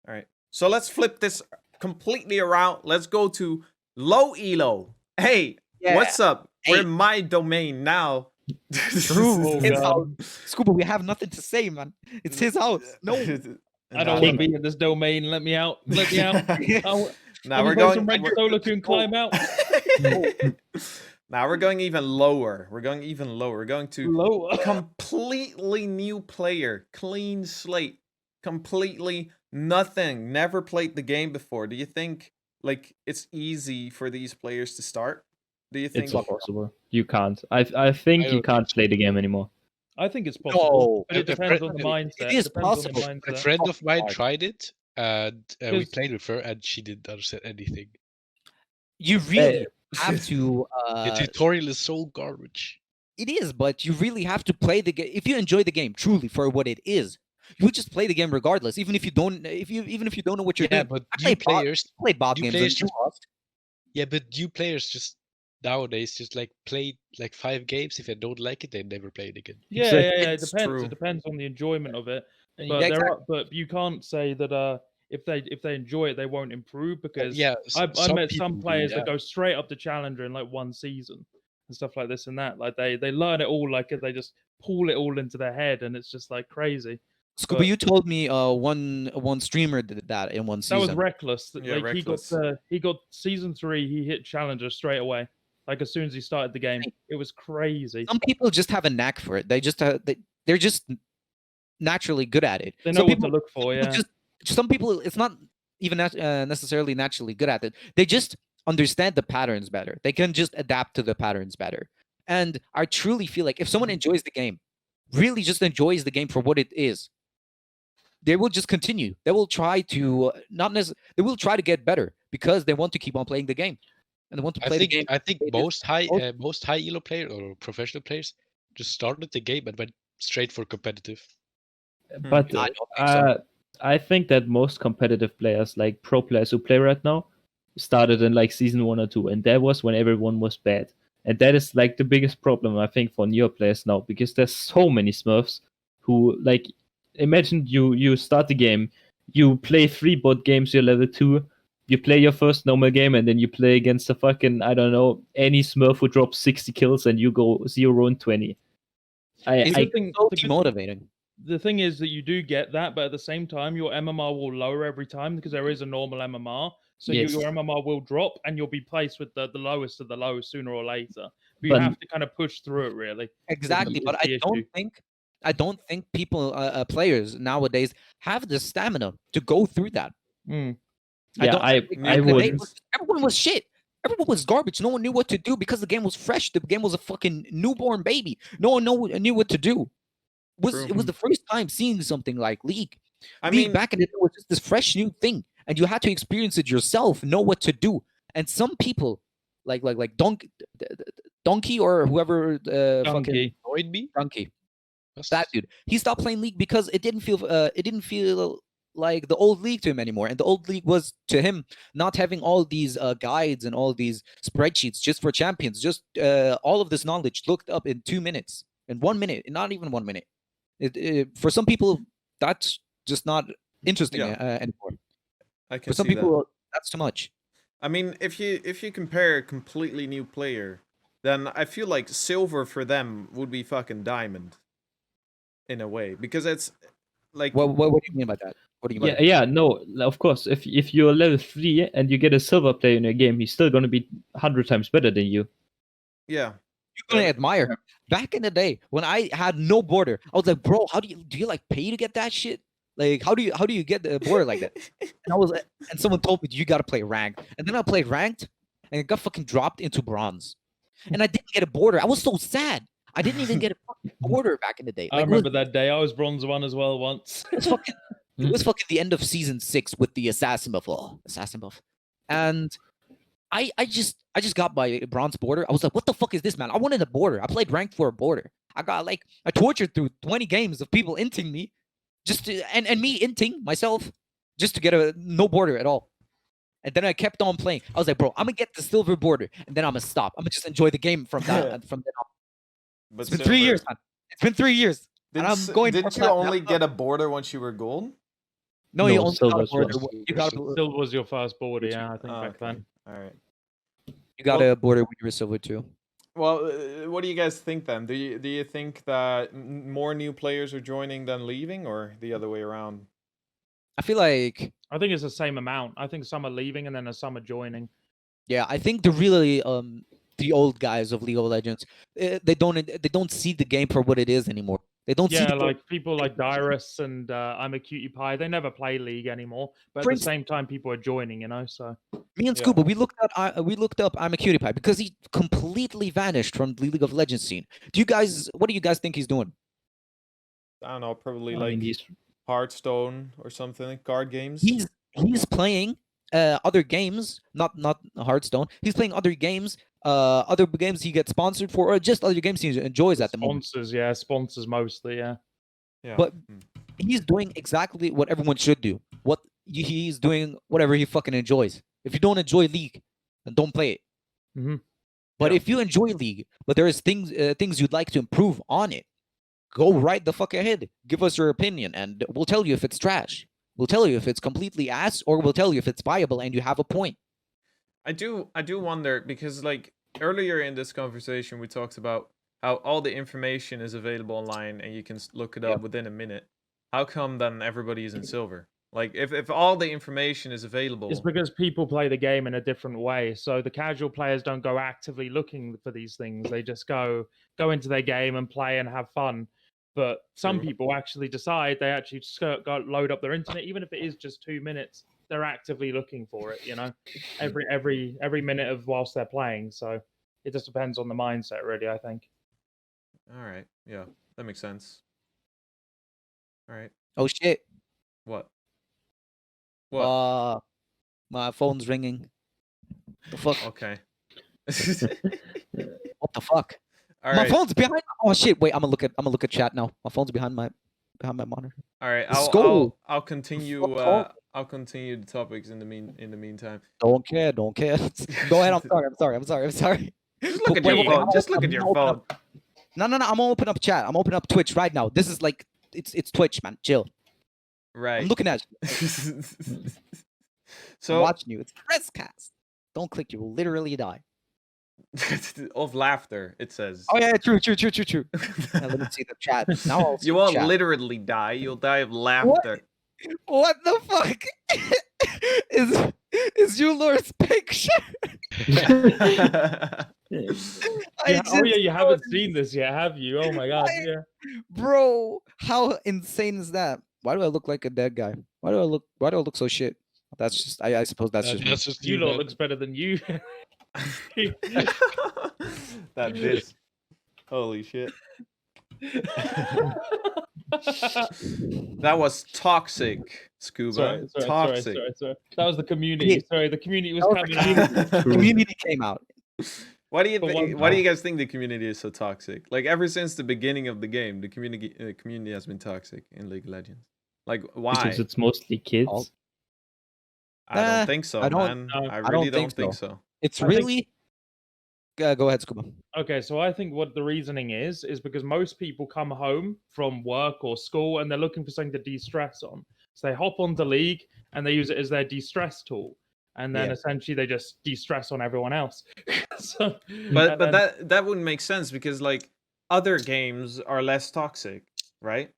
All right. So let's flip this completely around. Let's go to low elo. Hey, Yeah. what's up? Hey. We're in my domain now. Oh, It's God. how Scuba. We have nothing to say, man. It's his house. No. I don't want to be in this domain. Let me out. Let me out. Now we're play going. some red solo queue and climb out. Now we're going even lower. We're going even lower. We're going to Lower. completely new player, clean slate, completely nothing, never played the game before. Do you think like it's easy for these players to start? Do you think It's impossible. You can't. I think I you don't can't play the game anymore. I think it's possible, No. but it A depends friend- on the mindset. It is Depends on the possible. A mindset. friend of mine hard. tried it, and we Because- played with her, and she didn't understand anything. You really have to. The tutorial is so garbage. It is, but you really have to play the game. If you enjoy the game truly for what it is, you would just play the game regardless, even if you don't. Even if you don't know what you're Yeah, doing. but I new played bot- players, played bot new games players and lost. yeah, but new players just nowadays just like play like 5 games. If they don't like it, they never play it again. Yeah, Exactly. yeah, it It's depends. true. It depends on the enjoyment of it. Yeah, But exactly. but you can't say that if they enjoy it, they won't improve, because Yeah, I met people some do, players yeah. that go straight up to challenger in like one season and stuff like this and that. Like they learn it all, like they just pull it all into their head, and it's just like crazy. Scuba, but- you told me one streamer did that in one That was season. reckless. Yeah, Like reckless. he got season 3, he hit challenger straight away. Like as soon as he started the game, it was crazy. Some people just have a knack for it. They just they're just naturally good at it. They know Some what people, to look for. people Yeah. some people, it's not even necessarily naturally good at it. They just understand the patterns better. They can just adapt to the patterns better. And I truly feel like if someone enjoys the game, really just enjoys the game for what it is, they will just continue. They will try to they will try to get better because they want to keep on playing the game and they want to I play think the game. I think It is most high most- elo players or professional players just started the game and went straight for competitive. But I don't think so. I think that most competitive players, like pro players who play right now, started in like season 1 or 2, and that was when everyone was bad. And that is like the biggest problem I think for newer players now, because there's so many Smurfs who imagine you start the game, you play 3 bot games, you're level 2, you play your first normal game and then you play against a fucking, I don't know, any Smurf who drops 60 kills and you go 0-20. It's I so demotivating. The thing is that you do get that, but at the same time, your MMR will lower every time because there is a normal MMR. So Yes. your MMR will drop, and you'll be placed with the lowest of the low sooner or later. But you But- have to kind of push through it, really. Exactly, It's but the I don't think people, players nowadays have the stamina to go through that. Mm. Yeah, I Back in the day, would. everyone was shit. Everyone was garbage. No one knew what to do because the game was fresh. The game was a fucking newborn baby. No one knew what to do. True. It was the first time seeing something like League. I League mean, back in the day was just this fresh new thing, and you had to experience it yourself, know what to do. And some people, like Donkey or whoever, fucking Donkey. Annoyed me. Donkey, That's- that dude, he stopped playing League because it didn't feel like the old League to him anymore. And the old League was to him not having all these guides and all these spreadsheets just for champions, just all of this knowledge looked up in 2 minutes, in 1 minute, not even 1 minute. For some people, that's just not interesting anymore. I can For some see that. people, that's too much. I mean, if you compare a completely new player, then I feel like silver for them would be fucking diamond, in a way, because it's like What do you mean by that? What do you mean? Yeah, no, of course. If you're level 3 and you get a silver player in a game, he's still gonna be 100 times better than you. yeah. You're gonna admire him. Back in the day, when I had no border, I was like, bro, do you like pay to get that shit? Like, how do you get the border like that? And someone told me you gotta play ranked, and then I played ranked, and it got fucking dropped into bronze, and I didn't get a border. I was so sad. I didn't even get a fucking border back in the day. I Like, remember that day. I was bronze 1 as well once. it was fucking the end of season 6 with the assassin buff, and I just got my bronze border. I was like, what the fuck is this, man? I wanted a border. I played ranked for a border. I tortured through 20 games of people inting me, and me inting myself just to get a no border at all. And then I kept on playing. I was like, bro, I'm gonna get the silver border, and then I'm gonna stop. I'm gonna just enjoy the game from that from then on. But It's been 3 years, man. It's been 3 years. And I'm going Didn't for you platinum. only get a border once you were gold? No, you No, only got a silver's border. first. You got Still was your first border, yeah, I think Oh, back okay. then. All right. a border when you were silver too. Well, what do you guys think then? Do you think that more new players are joining than leaving, or the other way around? I feel like, I think it's the same amount. I think some are leaving and then some are joining. yeah, I think the old guys of League of Legends, they don't see the game for what it is anymore. They don't see Yeah, the game. like people like Dyrus and I'm a Cutie Pie. They never play League anymore, but For at the same time, people are joining. You know, so Me and Yeah. Scuba, we looked up I'm a Cutie Pie because he completely vanished from the League of Legends scene. What do you guys think he's doing? I don't know, probably I like mean, he's Hearthstone or something, card games. He's playing other games, not Hearthstone. He's playing other games he gets sponsored for, or just other games he enjoys at the moment. sponsors mostly. Yeah, Yeah. But Mm. he's doing exactly what everyone should do. He's doing whatever he fucking enjoys. If you don't enjoy League, then don't play it. Mhm. But Yeah. if you enjoy League, but there is things you'd like to improve on it, go right the fuck ahead. Give us your opinion, and we'll tell you if it's trash. We'll tell you if it's completely ass, or we'll tell you if it's viable and you have a point. I do wonder, because like earlier in this conversation we talked about how all the information is available online and you can look it up within a minute. How come then everybody is in silver? Like if all the information is available, it's because people play the game in a different way. So the casual players don't go actively looking for these things. They just go into their game and play and have fun. But some True. people actually decide they actually just go load up their internet, even if it is just 2 minutes. They're actively looking for it, you know, every minute of whilst they're playing. So it just depends on the mindset, really. I think. all right, yeah, that makes sense. All right, Oh shit! what? What? My phone's ringing. The fuck? Okay. What the fuck? All My right. phone's behind. Oh shit! Wait, I'm gonna look at chat now. My phone's behind my monitor. All right. Let's go. I'll continue. Fuck off. I'll continue the topics in the meantime. Don't care. Go ahead. I'm sorry. Just look at Wait, your wait, phone. Just look at your phone. No. I'm gonna open up chat. I'm opening up Twitch right now. This is like it's Twitch, man. Chill. Right. I'm looking at you. So watching you. It's RhezCast. Don't click, you will literally die. of laughter, it says. Oh yeah, true. Now let me see the chat. Now I'll see You the won't chat. literally die. You'll die of laughter. What the fuck is Ulor's picture? Yeah, oh yeah, just you haven't noticed- seen this yet, have you? Oh my god, I- yeah. Bro, how insane is that? Why do I look like a dead guy? Why do I look so shit? That's just I suppose that's just me. That's just You you, lot man. looks better than you. That diss. Holy shit. That was toxic, Scuba. Toxic. Sorry. That was the community. Yeah. Sorry, the community was That was the coming out. Community came out. Why do you For one why do you time. guys think the community is so toxic? Like ever since the beginning of the game, the community has been toxic in League of Legends. Like why? Because it's mostly kids. Oh. I don't Nah, think so, I don't- man. no, I I really don't don't think so. It's I think- really. Go ahead, Scuba. Okay, so I think what the reasoning is because most people come home from work or school and they're looking for something to de-stress on. So they hop onto League and they use it as their de-stress tool, and then Yeah. essentially they just de-stress on everyone else. So, But and but then- that wouldn't make sense because like other games are less toxic, right?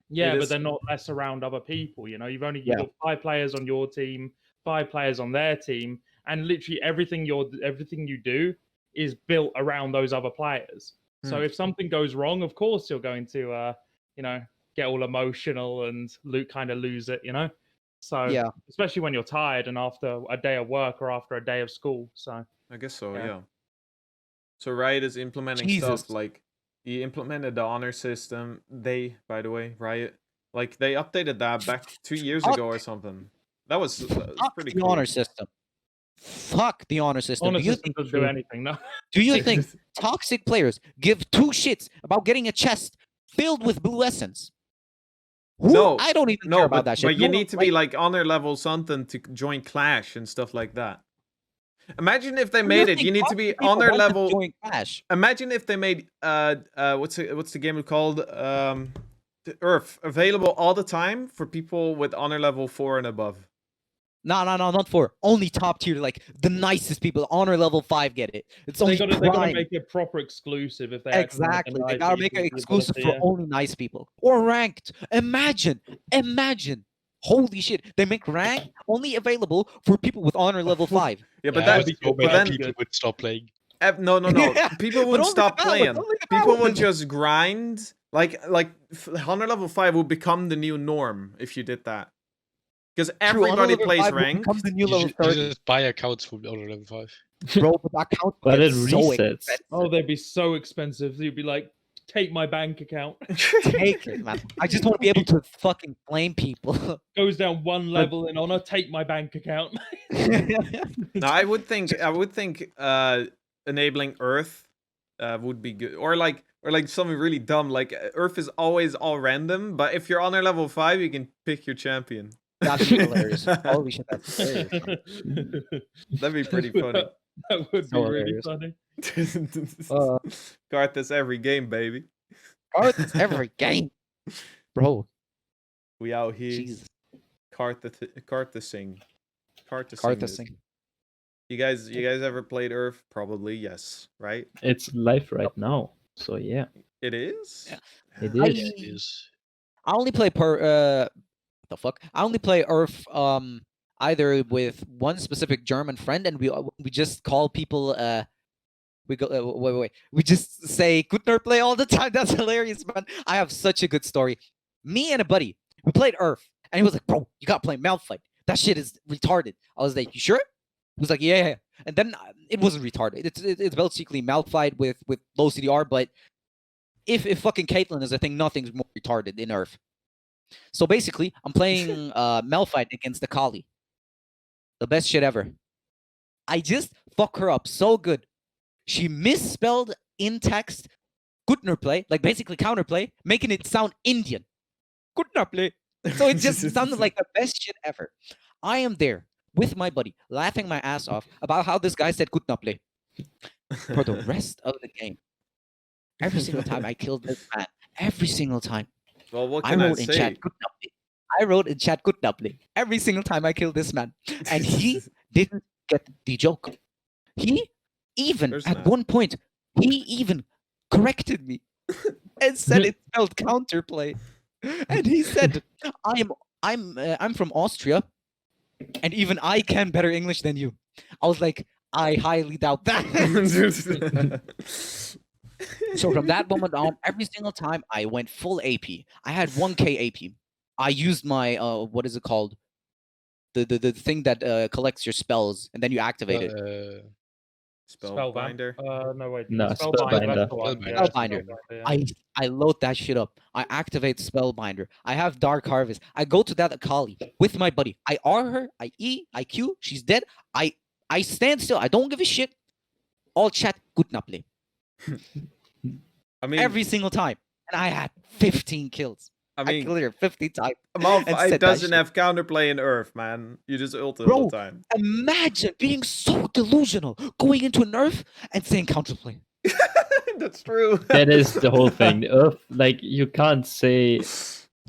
yeah, it but is- they're not less around other people. You know, you've Yeah. got 5 players on your team, 5 players on their team, and literally everything you do is built around those other players. So Hmm. if something goes wrong, of course you're going to get all emotional and kind of lose it. You know, so Yeah. especially when you're tired and after a day of work or after a day of school. So I guess so, Yeah. yeah. So Riot is implementing Jesus. stuff like he implemented the honor system. By the way, Riot, like they updated that back 2 years ago or something. That was Fuck pretty the cool. honor system. Fuck the honor system. honor Do you system think? doesn't do anything. No, Do you think toxic players give 2 shits about getting a chest filled with blue essence? Who? No, I don't even No, care about but, that shit. but you No, need to be like honor level something to join Clash and stuff like that. Imagine if they do made it. think You need to be toxic people honor want to level. join Clash? Imagine if they made what's the game called the Earth available all the time for people with honor level 4 and above. No, not 4. Only top tier, like the nicest people. Honor level 5 get it. It's only they gotta prime. make it proper exclusive if they actually wanna Exactly. They deny gotta make it people the exclusive ability, for only nice people. Or ranked. Imagine. Holy shit. They make ranked only available for people with honor level 5. Yeah, but Yeah, that's that'd be so cool, many but then people would stop playing. no. Yeah, People but wouldn't only stop the bad ones, playing. only the bad People would ones. just grind. Honor level 5 would become the new norm if you did that. Because True, honor everybody level plays 5 will ranked. become the new You level should, you 30. just buy accounts from honor level 5. Bro, but that count But it gets so resets. expensive. Oh, they'd be so expensive. You'd be like, take my bank account. Take it, man. I just want to be able to fucking flame people. Goes down 1 level in honor. Take my bank account. No, I would think enabling Earth would be good, or like something really dumb. Like Earth is always all random, but if you're honor level 5, you can pick your champion. That'd be hilarious. Holy shit, that's hilarious. That'd be pretty funny. That would be So really hilarious. funny. Karthus every game, baby. Cards every game. Bro, We out here. Jesus. Karthusing. Karthusing. You guys ever played Earth? Probably yes, right? It's live right now. So yeah, It is. Yeah. it I- is. Yeah, it is. I only play what the fuck? I only play Earth either with one specific German friend, and we just call people we go wait. We just say good nerd play all the time. That's hilarious, man. I have such a good story. Me and a buddy, we played Earth, and he was like, "Bro, you gotta play Malphite. That shit is retarded." I was like, "You sure?" He was like, "Yeah." And then it wasn't retarded. It's basically Malphite with low CDR, but if fucking Caitlyn is a thing, nothing's more retarded in Earth. So basically, I'm playing Malphite against the Kali. The best shit ever. I just fuck her up so good. She misspelled in text Gutner play, like basically counterplay, making it sound Indian. Gutner play. So it just sounded like the best shit ever. I am there with my buddy, laughing my ass off about how this guy said Gutner play. For the rest of the game. Every single time I killed this man, every single time. Well, what I can I wrote in say? chat, "Gutner play." I wrote in chat good doubly every single time I killed this man, and he didn't get the joke. He even There's at not. one point he even corrected me and said it spelled counterplay, and he said, I'm from Austria, and even I can better English than you. I was like, I highly doubt that. So from that moment on, every single time I went full AP. I had 1k AP. I used my what is it called? The thing that collects your spells and then you activate it. Spellbinder. No wait. No, Spellbinder. That's the one. Spellbinder. Yeah, Spellbinder. yeah. I load that shit up. I activate Spellbinder. I have Dark Harvest. I go to that Akali with my buddy. I R her. I E. I Q. She's dead. I stand still. I don't give a shit. All chat good na play. I mean, Every single time. And I had 15 kills. I I mean, killed her 50 times. and Malphite said that doesn't shit. have counterplay in Earth, man. You just ult it Bro, all the time. Imagine being so delusional, going into a nerf and saying counterplay. That's true. That is the whole thing. Earth, like you can't say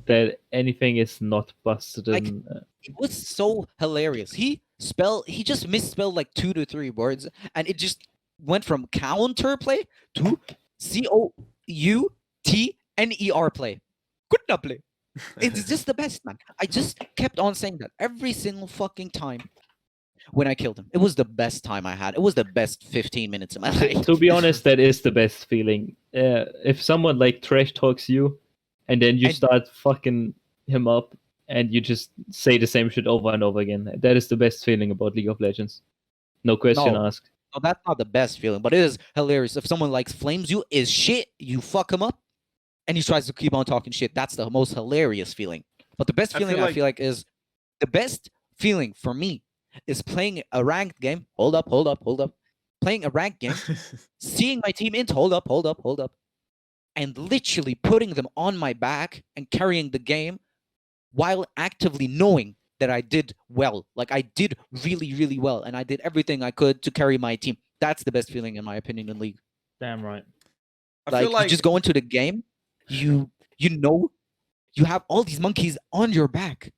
that anything is not busted Like, in. It was so hilarious. He just misspelled like 2 to 3 words, and it just went from counterplay to COUTNER play. Good enough play. It's just the best, man. I just kept on saying that every single fucking time when I killed him. It was the best time I had. It was the best 15 minutes of my life. To be honest, that is the best feeling. If someone like trash talks you, and then you And- start fucking him up, and you just say the same shit over and over again, that is the best feeling about League of Legends. No question No. asked. No, that's not the best feeling, but it is hilarious. If someone like flames you is shit, you fuck him up, and he tries to keep on talking shit. That's the most hilarious feeling. But the best I feeling feel I feel like is the best feeling for me is playing a ranked game. Hold up. Playing a ranked game, seeing my team int. Hold up. And literally putting them on my back and carrying the game while actively knowing that I did well. Like I did really, really well. And I did everything I could to carry my team. That's the best feeling in my opinion in League. Damn right. I feel You just go into the game, you know you have all these monkeys on your back,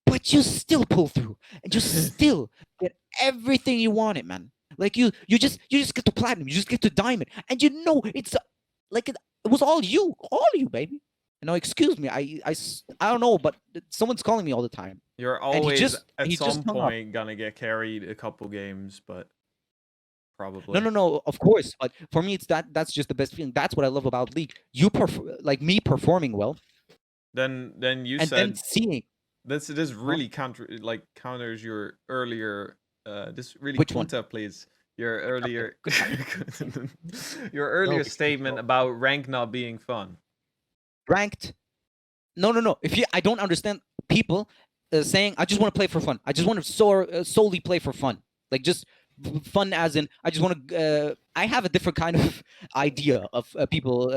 but you still pull through and you still get everything you wanted, man. Like you just get to platinum, you just get to diamond, and you know it's like it was all you, baby. No, excuse me, I don't know, but someone's calling me all the time. You're And he always just- at he just some hung up. point gonna get carried a couple games, but probably. No, of course, but for me, that's just the best feeling. That's what I love about League. You like me performing well, Then you and said then seeing this really counters your earlier this really Which one? counter please your earlier your earlier because- statement about rank not being fun. ranked. No. I don't understand people saying I just want to play for fun. I just want to solely play for fun. Like just fun as in I just want to. I have a different kind of idea of people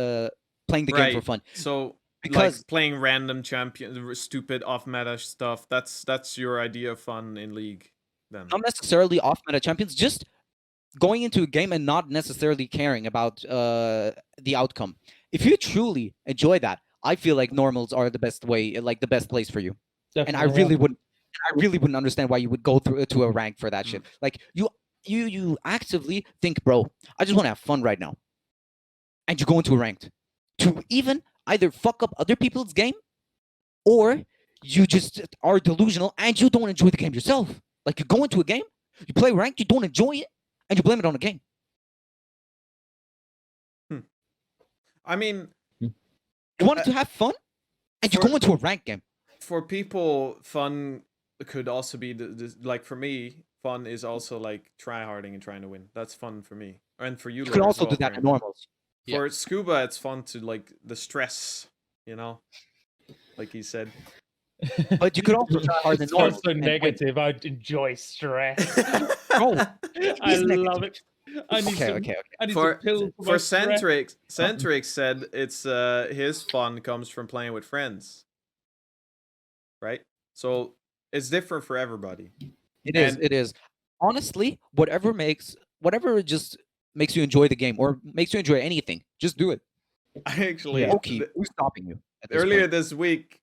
playing the game for Right. fun. So Because- like playing random champion stupid off meta stuff, that's your idea of fun in League then. Not necessarily off meta champions, just going into a game and not necessarily caring about the outcome. If you truly enjoy that, I feel like normals are the best way, like the best place for you. And I really wouldn't understand why you would go through to a rank for that shit. Like you actively think, bro, I just want to have fun right now, and you go into a ranked to even either fuck up other people's game, or you just are delusional and you don't enjoy the game yourself. Like you go into a game, you play ranked, you don't enjoy it, and you blame it on the game. I mean, You wanted to have fun, and you for- go into a ranked game. for people, fun could also be like for me, fun is also like try harding and trying to win. That's fun for me, and for you. You can Laura, as also well, do that in apparently. normals. Yeah. For scuba, it's fun to like the stress, you know, like he said. But you could also try hard in It's normals. so and win. negative. I enjoy stress. Bro, I He's love it. I need okay, some, okay. I need For some pills for my stress. Centrix said it's his fun comes from playing with friends, right? So it's different for everybody. It is. And- It is. Honestly, whatever just makes you enjoy the game or makes you enjoy anything, just do it. I actually Okay, who's stopping you? At this earlier point? this week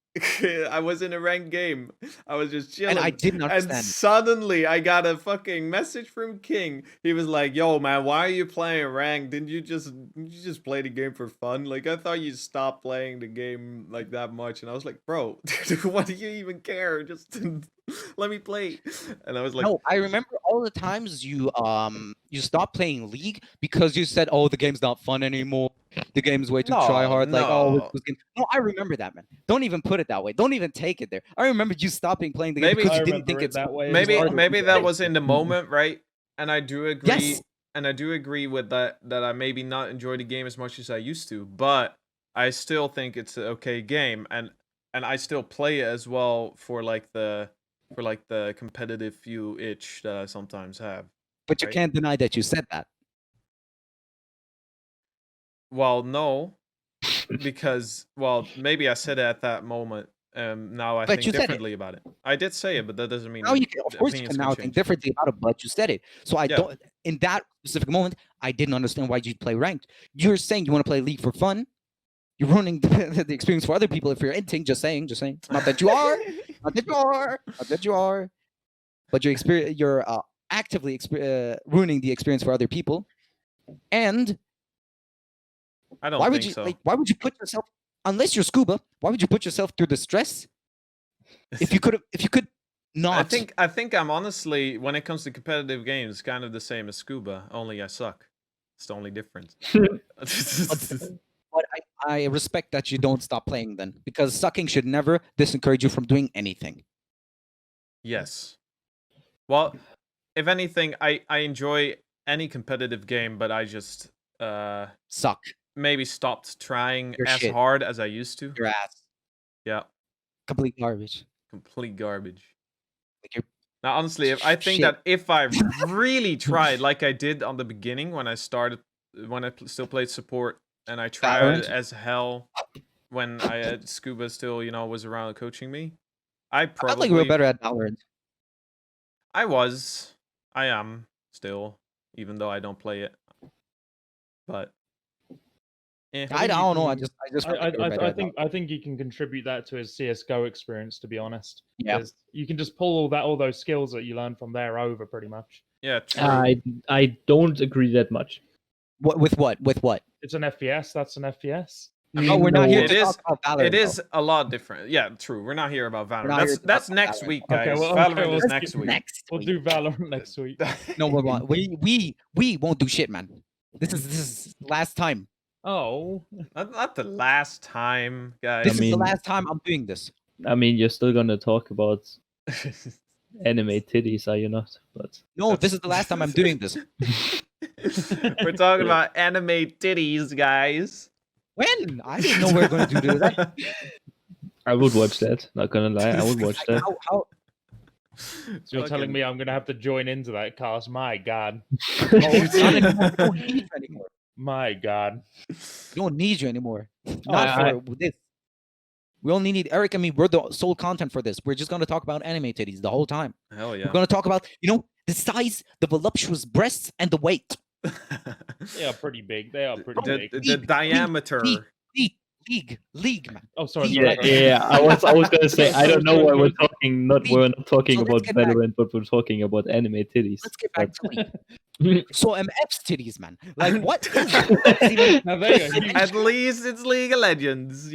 I was in a ranked game. I was just chilling. And I didn't And understand. suddenly I got a fucking message from King. He was like, "Yo, man, why are you playing ranked? Didn't you just play the game for fun? Like, I thought you stopped playing the game like that much." And I was like, "Bro, why do you even care? Just let me play." And I was like, No, I remember all the times you stopped playing League because you said, "Oh, the game's not fun anymore. The game's way too try hard." Like, "Oh, no. no, I remember that, man. Don't even put it that way. Don't even take it there. I remember you stopping playing the game Maybe- because I you didn't think remember it it's that way as maybe well. maybe that was in the moment, right? And I do agree. Yes. And I do agree with that I maybe not enjoy the game as much as I used to, but I still think it's an okay game, and I still play it as well for the competitive few itch that I sometimes have. But you Right. can't deny that you said that. Well, no, because maybe I said it at that moment. Now I But think you said it. differently about it. I did say it, but that doesn't mean Now you can, of the course, you opinions can now think change. differently about it, but you said it. So I Yeah. don't. In that specific moment, I didn't understand why you play ranked. You're saying you want to play League for fun. You're ruining the experience for other people if you're inting. Just saying. Not that you are. Not that you are. Not that you are. But you're actively ruining the experience for other people. And I don't why think would you so. why would you put yourself, unless you're scuba? Why would you put yourself through the stress if you could not? I think I'm honestly, when it comes to competitive games, kind of the same as Scuba, only I suck. It's the only difference. But I respect that you don't stop playing then, because sucking should never discourage you from doing anything. Yes. Well, if anything, I enjoy any competitive game, but I just Suck maybe stopped trying Your as shit. hard as I used to. your ass. Yeah, Complete garbage. complete garbage. Like you're Now, honestly, I think shit. that if I really tried, like I did on the beginning when I started, when I still played support, and I tried Valorant? as hell when I had Scuba still, was around coaching me, I I felt probably like we were better at Valorant. I am still, even though I don't play it. But I don't know. I just felt like we were better I at think I think you can contribute that to his CS:GO experience. To be honest, Yeah. 'Cause you can just pull all those skills that you learned from there over pretty much. yeah, true. I don't agree that much. With what? With what? It's an FPS. That's an FPS. No, we're not here It to is- talk about Valorant. It is a lot different. Yeah, true. We're not here about Valorant. not here to That's talk about next Valorant. week, Okay, guys. well, Valorant okay, is well, next week. Next We'll week. do Valorant next week. No, we won't. We won't do shit, man. This is last time. Oh, Not the last time, guys. This is the mean- last time I'm doing this. I mean, you're still gonna talk about anime titties, are you not? But No, this is the last time I'm doing this. We're talking about anime titties, guys. When? I didn't know we were going to do that. I would watch that. Not gonna lie, I would watch that. How, so you're telling me I'm gonna have to join into that cast? My God, oh, it's not anymore. We don't need you anymore. my God. We don't need you anymore. Not I- for this. We only need Eric and me. We're the sole content for this. We're just going to talk about anime titties the whole time. Hell We're yeah. going to talk about, the size, the voluptuous breasts, and the weight. They are pretty big. They are pretty the, big. the diameter. League, man. Oh, sorry. Yeah, sorry. yeah. I was gonna say I don't know why we're talking. We're not talking So let's about get back. Valorant, but we're talking about anime titties. Let's get back to League. So MF's titties, man. Like, what is even, Now they are huge. At least it's League of Legends,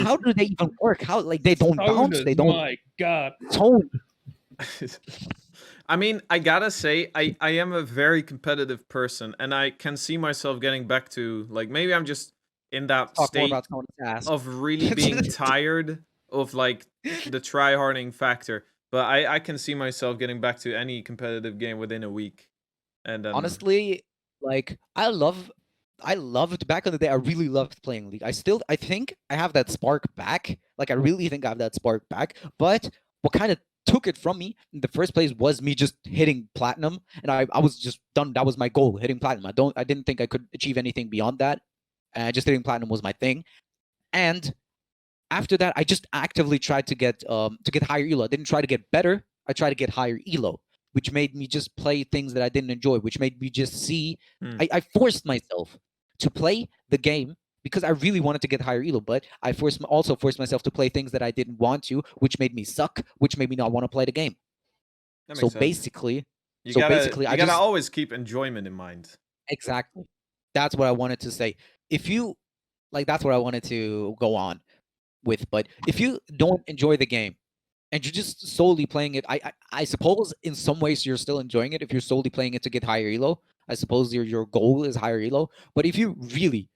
how do they even work? How, like, they don't bounce? Toners, They don't My God. tone? I mean, I gotta say, I am a very competitive person, and I can see myself getting back to, like, maybe I'm just in that Talk more state about Ton's ass. of really being tired of, like, the try-harding factor. But I can see myself getting back to any competitive game within a week. And Honestly, like, I loved back in the day. I really loved playing League. I think I have that spark back. Like, I really think I have that spark back. But what kind of took it from me in the first place was me just hitting platinum, and I was just done. That was my goal, hitting platinum. I didn't think I could achieve anything beyond that. Just hitting platinum was my thing. And after that, I just actively tried to get higher elo. I didn't try to get better. I tried to get higher elo, which made me just play things that I didn't enjoy, which made me just see. Hmm. I forced myself to play the game because I really wanted to get higher elo, but I also forced myself to play things that I didn't want to, which made me suck, which made me not want to play the game. That So makes sense. basically, You so gotta, basically, you I gotta just always keep enjoyment in mind. exactly. That's what I wanted to say. If you like, that's what I wanted to go on with. But if you don't enjoy the game and you're just solely playing it, I suppose in some ways you're still enjoying it if you're solely playing it to get higher elo. I suppose your goal is higher elo. But if you really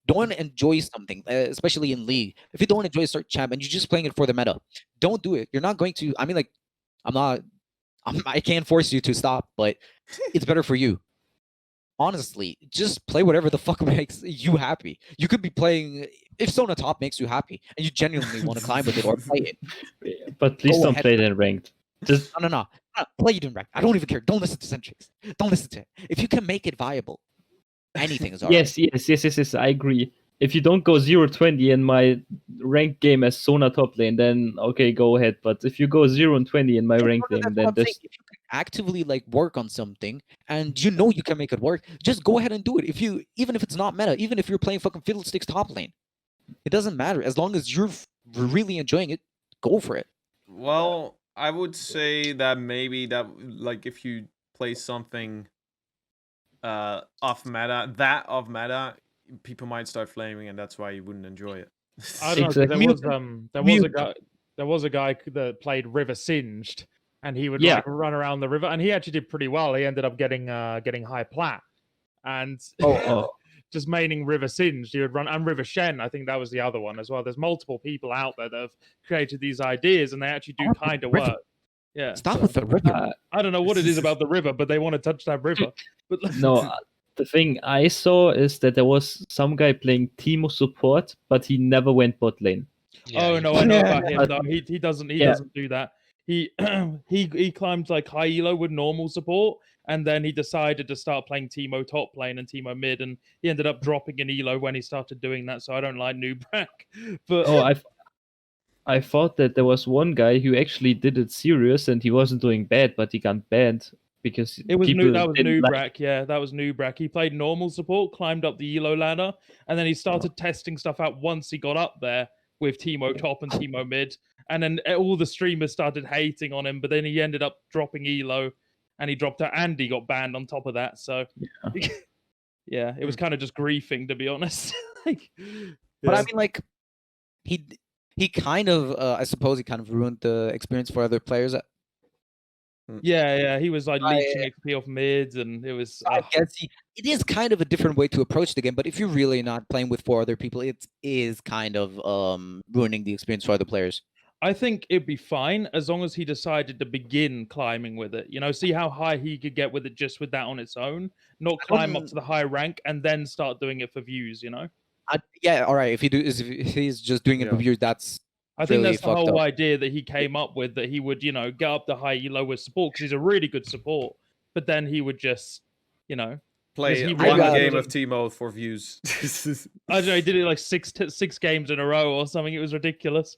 don't enjoy something, especially in League, if you don't enjoy a certain champ and you're just playing it for the meta, don't do it. You're not going to. I mean, like, I can't force you to stop, but it's better for you. Honestly, just play whatever the fuck makes you happy. You could be playing if Sona Top makes you happy and you genuinely want to climb with it or play it. But please Go don't ahead. play it in ranked. Just No. Play it in rank. I don't even care. Don't listen to Centrix. Don't listen to it. If you can make it viable, anything is alright. yes. I agree. If you don't go 0-20 in my ranked game as Sona top lane, then okay, go ahead. But if you go 0-20 in my ranked game, That's what then I'm saying. this If you can actively like work on something and you know you can make it work, just go ahead and do it. Even if it's not meta, even if you're playing fucking Fiddlesticks top lane, it doesn't matter. As long as you're really enjoying it, go for it. Well, I would say that maybe that, like, if you play something off meta, people might start flaming, and that's why you wouldn't enjoy it. I don't know. 'Cause Exactly. There was a guy that played River Singed, and he would Yeah. like run around the river, and he actually did pretty well. He ended up getting high plat, and oh. just maining River Singed. He would run, and River Shen. I think that was the other one as well. There's multiple people out there that have created these ideas, and they actually do kind of River. work. Yeah. Stop so- with the river. I don't know what it is about the river, but they want to touch that river. But No, the thing I saw is that there was some guy playing Teemo support, but he never went bot lane. Yeah, oh you- no, I know about him. But- No, he doesn't. He Yeah. doesn't do that. He he climbed like high elo with normal support, and then he decided to start playing Teemo top lane and Teemo mid, and he ended up dropping an elo when he started doing that. So I don't like Nubrak. But Oh, I thought that there was one guy who actually did it serious and he wasn't doing bad, but he got banned because it was people that was didn't Nubrak. like- Yeah, that was Nubrak. He played normal support, climbed up the elo ladder, and then he started testing stuff out once he got up there with Teemo top and Teemo mid. And then all the streamers started hating on him, but then he ended up dropping elo, and he dropped out, and he got banned on top of that. So, yeah, it was kind of just griefing, to be honest. Like, But I yeah. mean, like, he kind of, I suppose he kind of ruined the experience for other players. Yeah, he was like leeching XP off mids, and it was. I guess it is kind of a different way to approach the game, but if you're really not playing with 4 other people, it is kind of ruining the experience for other players. I think it'd be fine as long as he decided to begin climbing with it. You know, see how high he could get with it just with that on its own, not climb up to the high rank and then start doing it for views. You know. Yeah, all right. If he's just doing it for views, that's I think really that's the fucked whole up. idea that he came up with, that he would, you know, get up the high elo with support because he's a really good support, but then he would just, you know, Play he one rather game than- of Teemo for views. I don't know, he did it like six games in a row or something. It was ridiculous.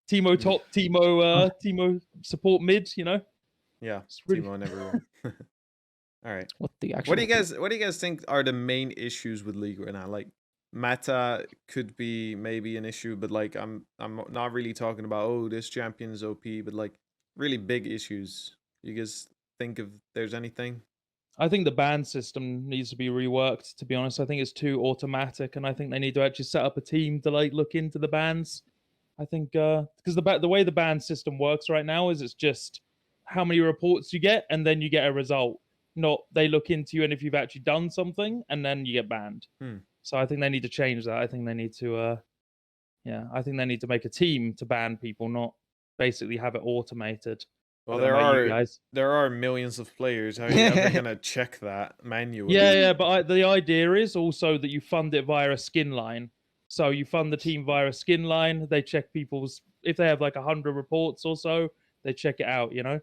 Teemo top, Teemo support mid, you know. Yeah, It's really- Teemo and everyone. All right. What the actual? What do you guys think are the main issues with League right now? Like, meta could be maybe an issue, but like I'm not really talking about, oh, this champion is OP, but like really big issues. You guys think if there's anything? I think the ban system needs to be reworked, to be honest. I think it's too automatic, and I think they need to actually set up a team to like look into the bans. I think because the way the ban system works right now is it's just how many reports you get, and then you get a result. Not they look into you, and if you've actually done something, and then you get banned. So I think they need to change that. I think they need to, I think they need to make a team to ban people, not basically have it automated. Well, I don't know about you guys. there are millions of players. How are you ever gonna check that manually? Yeah, but the idea is also that you fund it via a skin line. So you fund the team via a skin line. They check people's, if they have like 100 reports or so, they check it out, you know.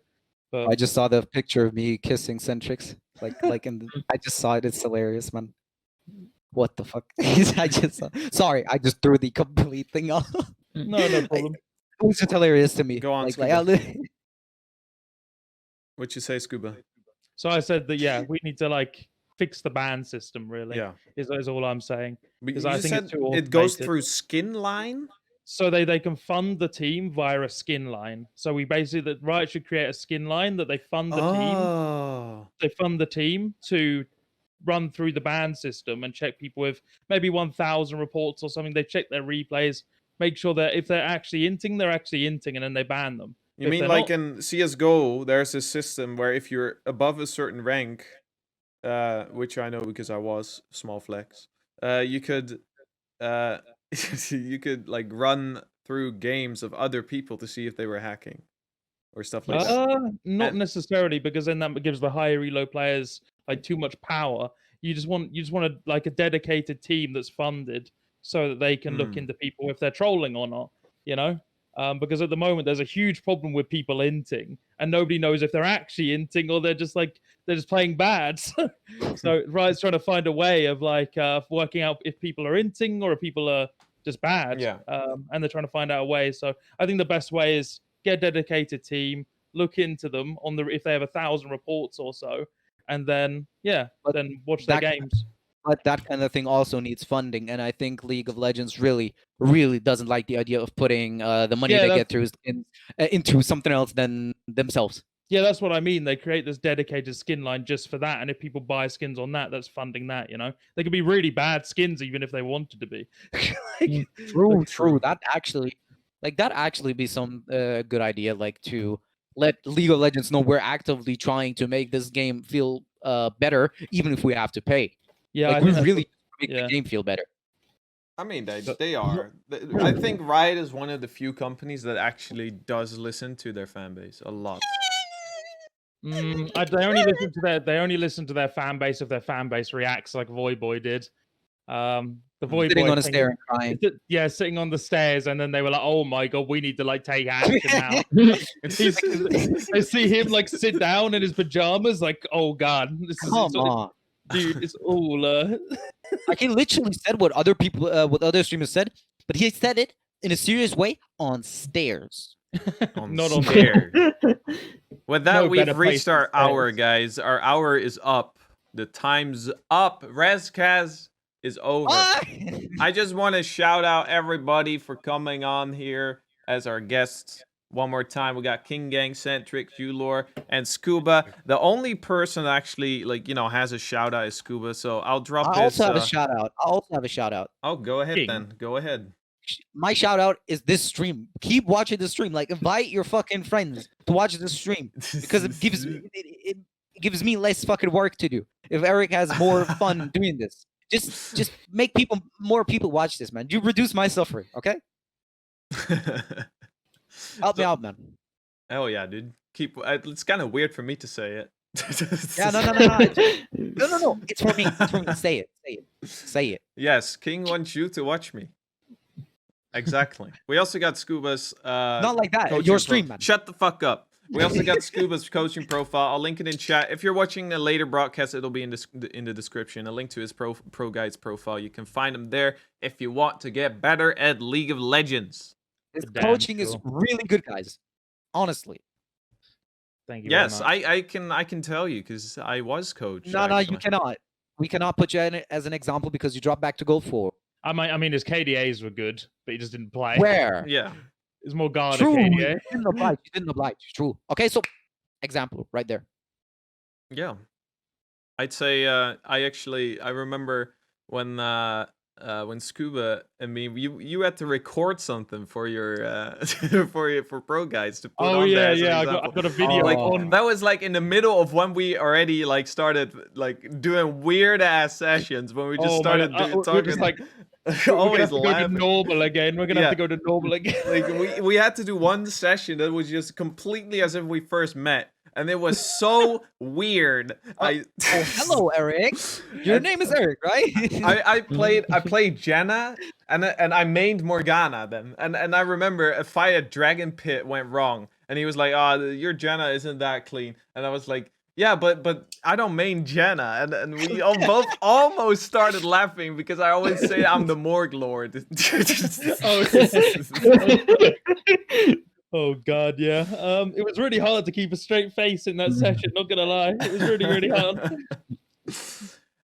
But I just saw the picture of me kissing Centrix. I just saw it. It's hilarious, man. What the fuck? I just sorry. I just threw the complete thing off. no problem. It was just hilarious to me. Go on, Like, Scuba. What you say, Scuba? So I said that we need to like fix the ban system. Really, Yeah. is all I'm saying. But 'Cause you I just think it's said too it goes automated. through skin line. So they can fund the team via a skin line. So we basically that Riot should create a skin line that they fund the team. Oh. They fund the team to run through the ban system and check people with maybe 1,000 reports or something. They check their replays, make sure that if they're actually inting, they're actually inting, and then they ban them. You If mean they're like not, in CS:GO, there's a system where if you're above a certain rank, which I know because I was, small flex, you could you could like run through games of other people to see if they were hacking or stuff like that. not And- necessarily, because then that gives the higher elo players like too much power. You just want like a dedicated team that's funded so that they can look Hmm. into people if they're trolling or not. You know, because at the moment there's a huge problem with people inting, and nobody knows if they're actually inting or they're just playing bad. So Riot's trying to find a way of like working out if people are inting or if people are just bad. Yeah. And they're trying to find out a way. So I think the best way is get a dedicated team, look into them on the if they have 1,000 reports or so, and then But then watch their that- games. But that kind of thing also needs funding, and I think League of Legends really, really doesn't like the idea of putting the money Yeah, they get through into something else than themselves. Yeah, that's what I mean. They create this dedicated skin line just for that, and if people buy skins on that, that's funding that. You know, they could be really bad skins even if they wanted to be. Like, True. That actually be some good idea, like to let League of Legends know we're actively trying to make this game feel better, even if we have to pay. yeah, Like I we think that's really make yeah. the game feel better. I mean, So- they are. I think Riot is one of the few companies that actually does listen to their fan base a lot. They only listen to their fan base if their fan base reacts like Voyboy did. The Voyboy Sitting on a thing- stair and crying. Yeah, sitting on the stairs, and then they were like, "Oh my god, we need to like take action now." I see him like sit down in his pajamas, like, "Oh god, this is Come on. dude, it's all." Like he literally said what other people, what other streamers said, but he said it in a serious way on stairs. Not on stairs. With that, No we've better place reached than our hour, stairs. guys. Our hour is up. The time's up. RhezCast is over. I just want to shout out everybody for coming on here as our guests. One more time, we got King Gang, Centric, Julor, and Scuba. The only person that actually, like, you know, has a shout out is Scuba. So I'll drop I his. also have a shout out. Oh, go ahead King. then. Go ahead. My shout out is this stream. Keep watching the stream. Like invite your fucking friends to watch this stream because it gives me less fucking work to do. If Eric has more fun doing this, just make more people watch this, man. You reduce my suffering, okay? Help me out, man. Oh yeah, dude. It's kind of weird for me to say it. Yeah, no. No. It's for me. It's for me. Say it. Yes, King wants you to watch me. Exactly. We also got Scuba's Not like that. coaching Your stream, man. Shut the fuck up. We also got Scuba's coaching profile. I'll link it in chat. If you're watching a later broadcast, it'll be in the description. A link to his pro guide's profile. You can find him there if you want to get better at League of Legends. His Damn coaching is sure. really good, guys. Honestly. Thank you. Yes, very much. I can tell you because I was coached. No, you actually. cannot. We cannot put you as an example because you dropped back to Gold 4. I mean, his KDAs were good, but he just didn't play. Where? Yeah. It's more guarded True. You KDA. didn't oblige. True. Okay, so example right there. Yeah. I'd say I remember when Scuba and me you had to record something for your for pro guides to put Oh on there yeah, as an yeah. I example. got a video Like on. that was like in the middle of when we already like started like doing weird ass sessions when we just Oh my started God, we're talking just like we're gonna always have to go to laughing. normal again. We're gonna Yeah. have to go to normal again. Like we had to do one session that was just completely as if we first met, and it was so weird. Oh, hello, Eric. Your name is Eric, right? I played Jenna and I mained Morgana then, and I remember a fight at Dragon Pit went wrong, and he was like, "Oh, your Jenna isn't that clean," and I was like, "Yeah, but I don't main Jenna," and we all both almost started laughing because I always say I'm the Morg Lord. Oh god, yeah. It was really hard to keep a straight face in that session. Not gonna lie, it was really hard.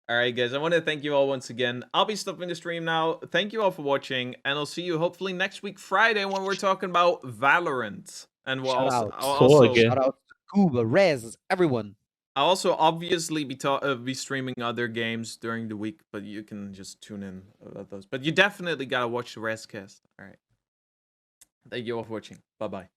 All right, guys. I want to thank you all once again. I'll be stopping the stream now. Thank you all for watching, and I'll see you hopefully next week Friday when we're talking about Valorant. And we'll Shout also, out. I'll also, Sorge. Shout out to Kuba, Rez, everyone. I'll also obviously be streaming other games during the week, but you can just tune in about those. But you definitely gotta watch the RhezCast. All right. Thank you all for watching. Bye bye.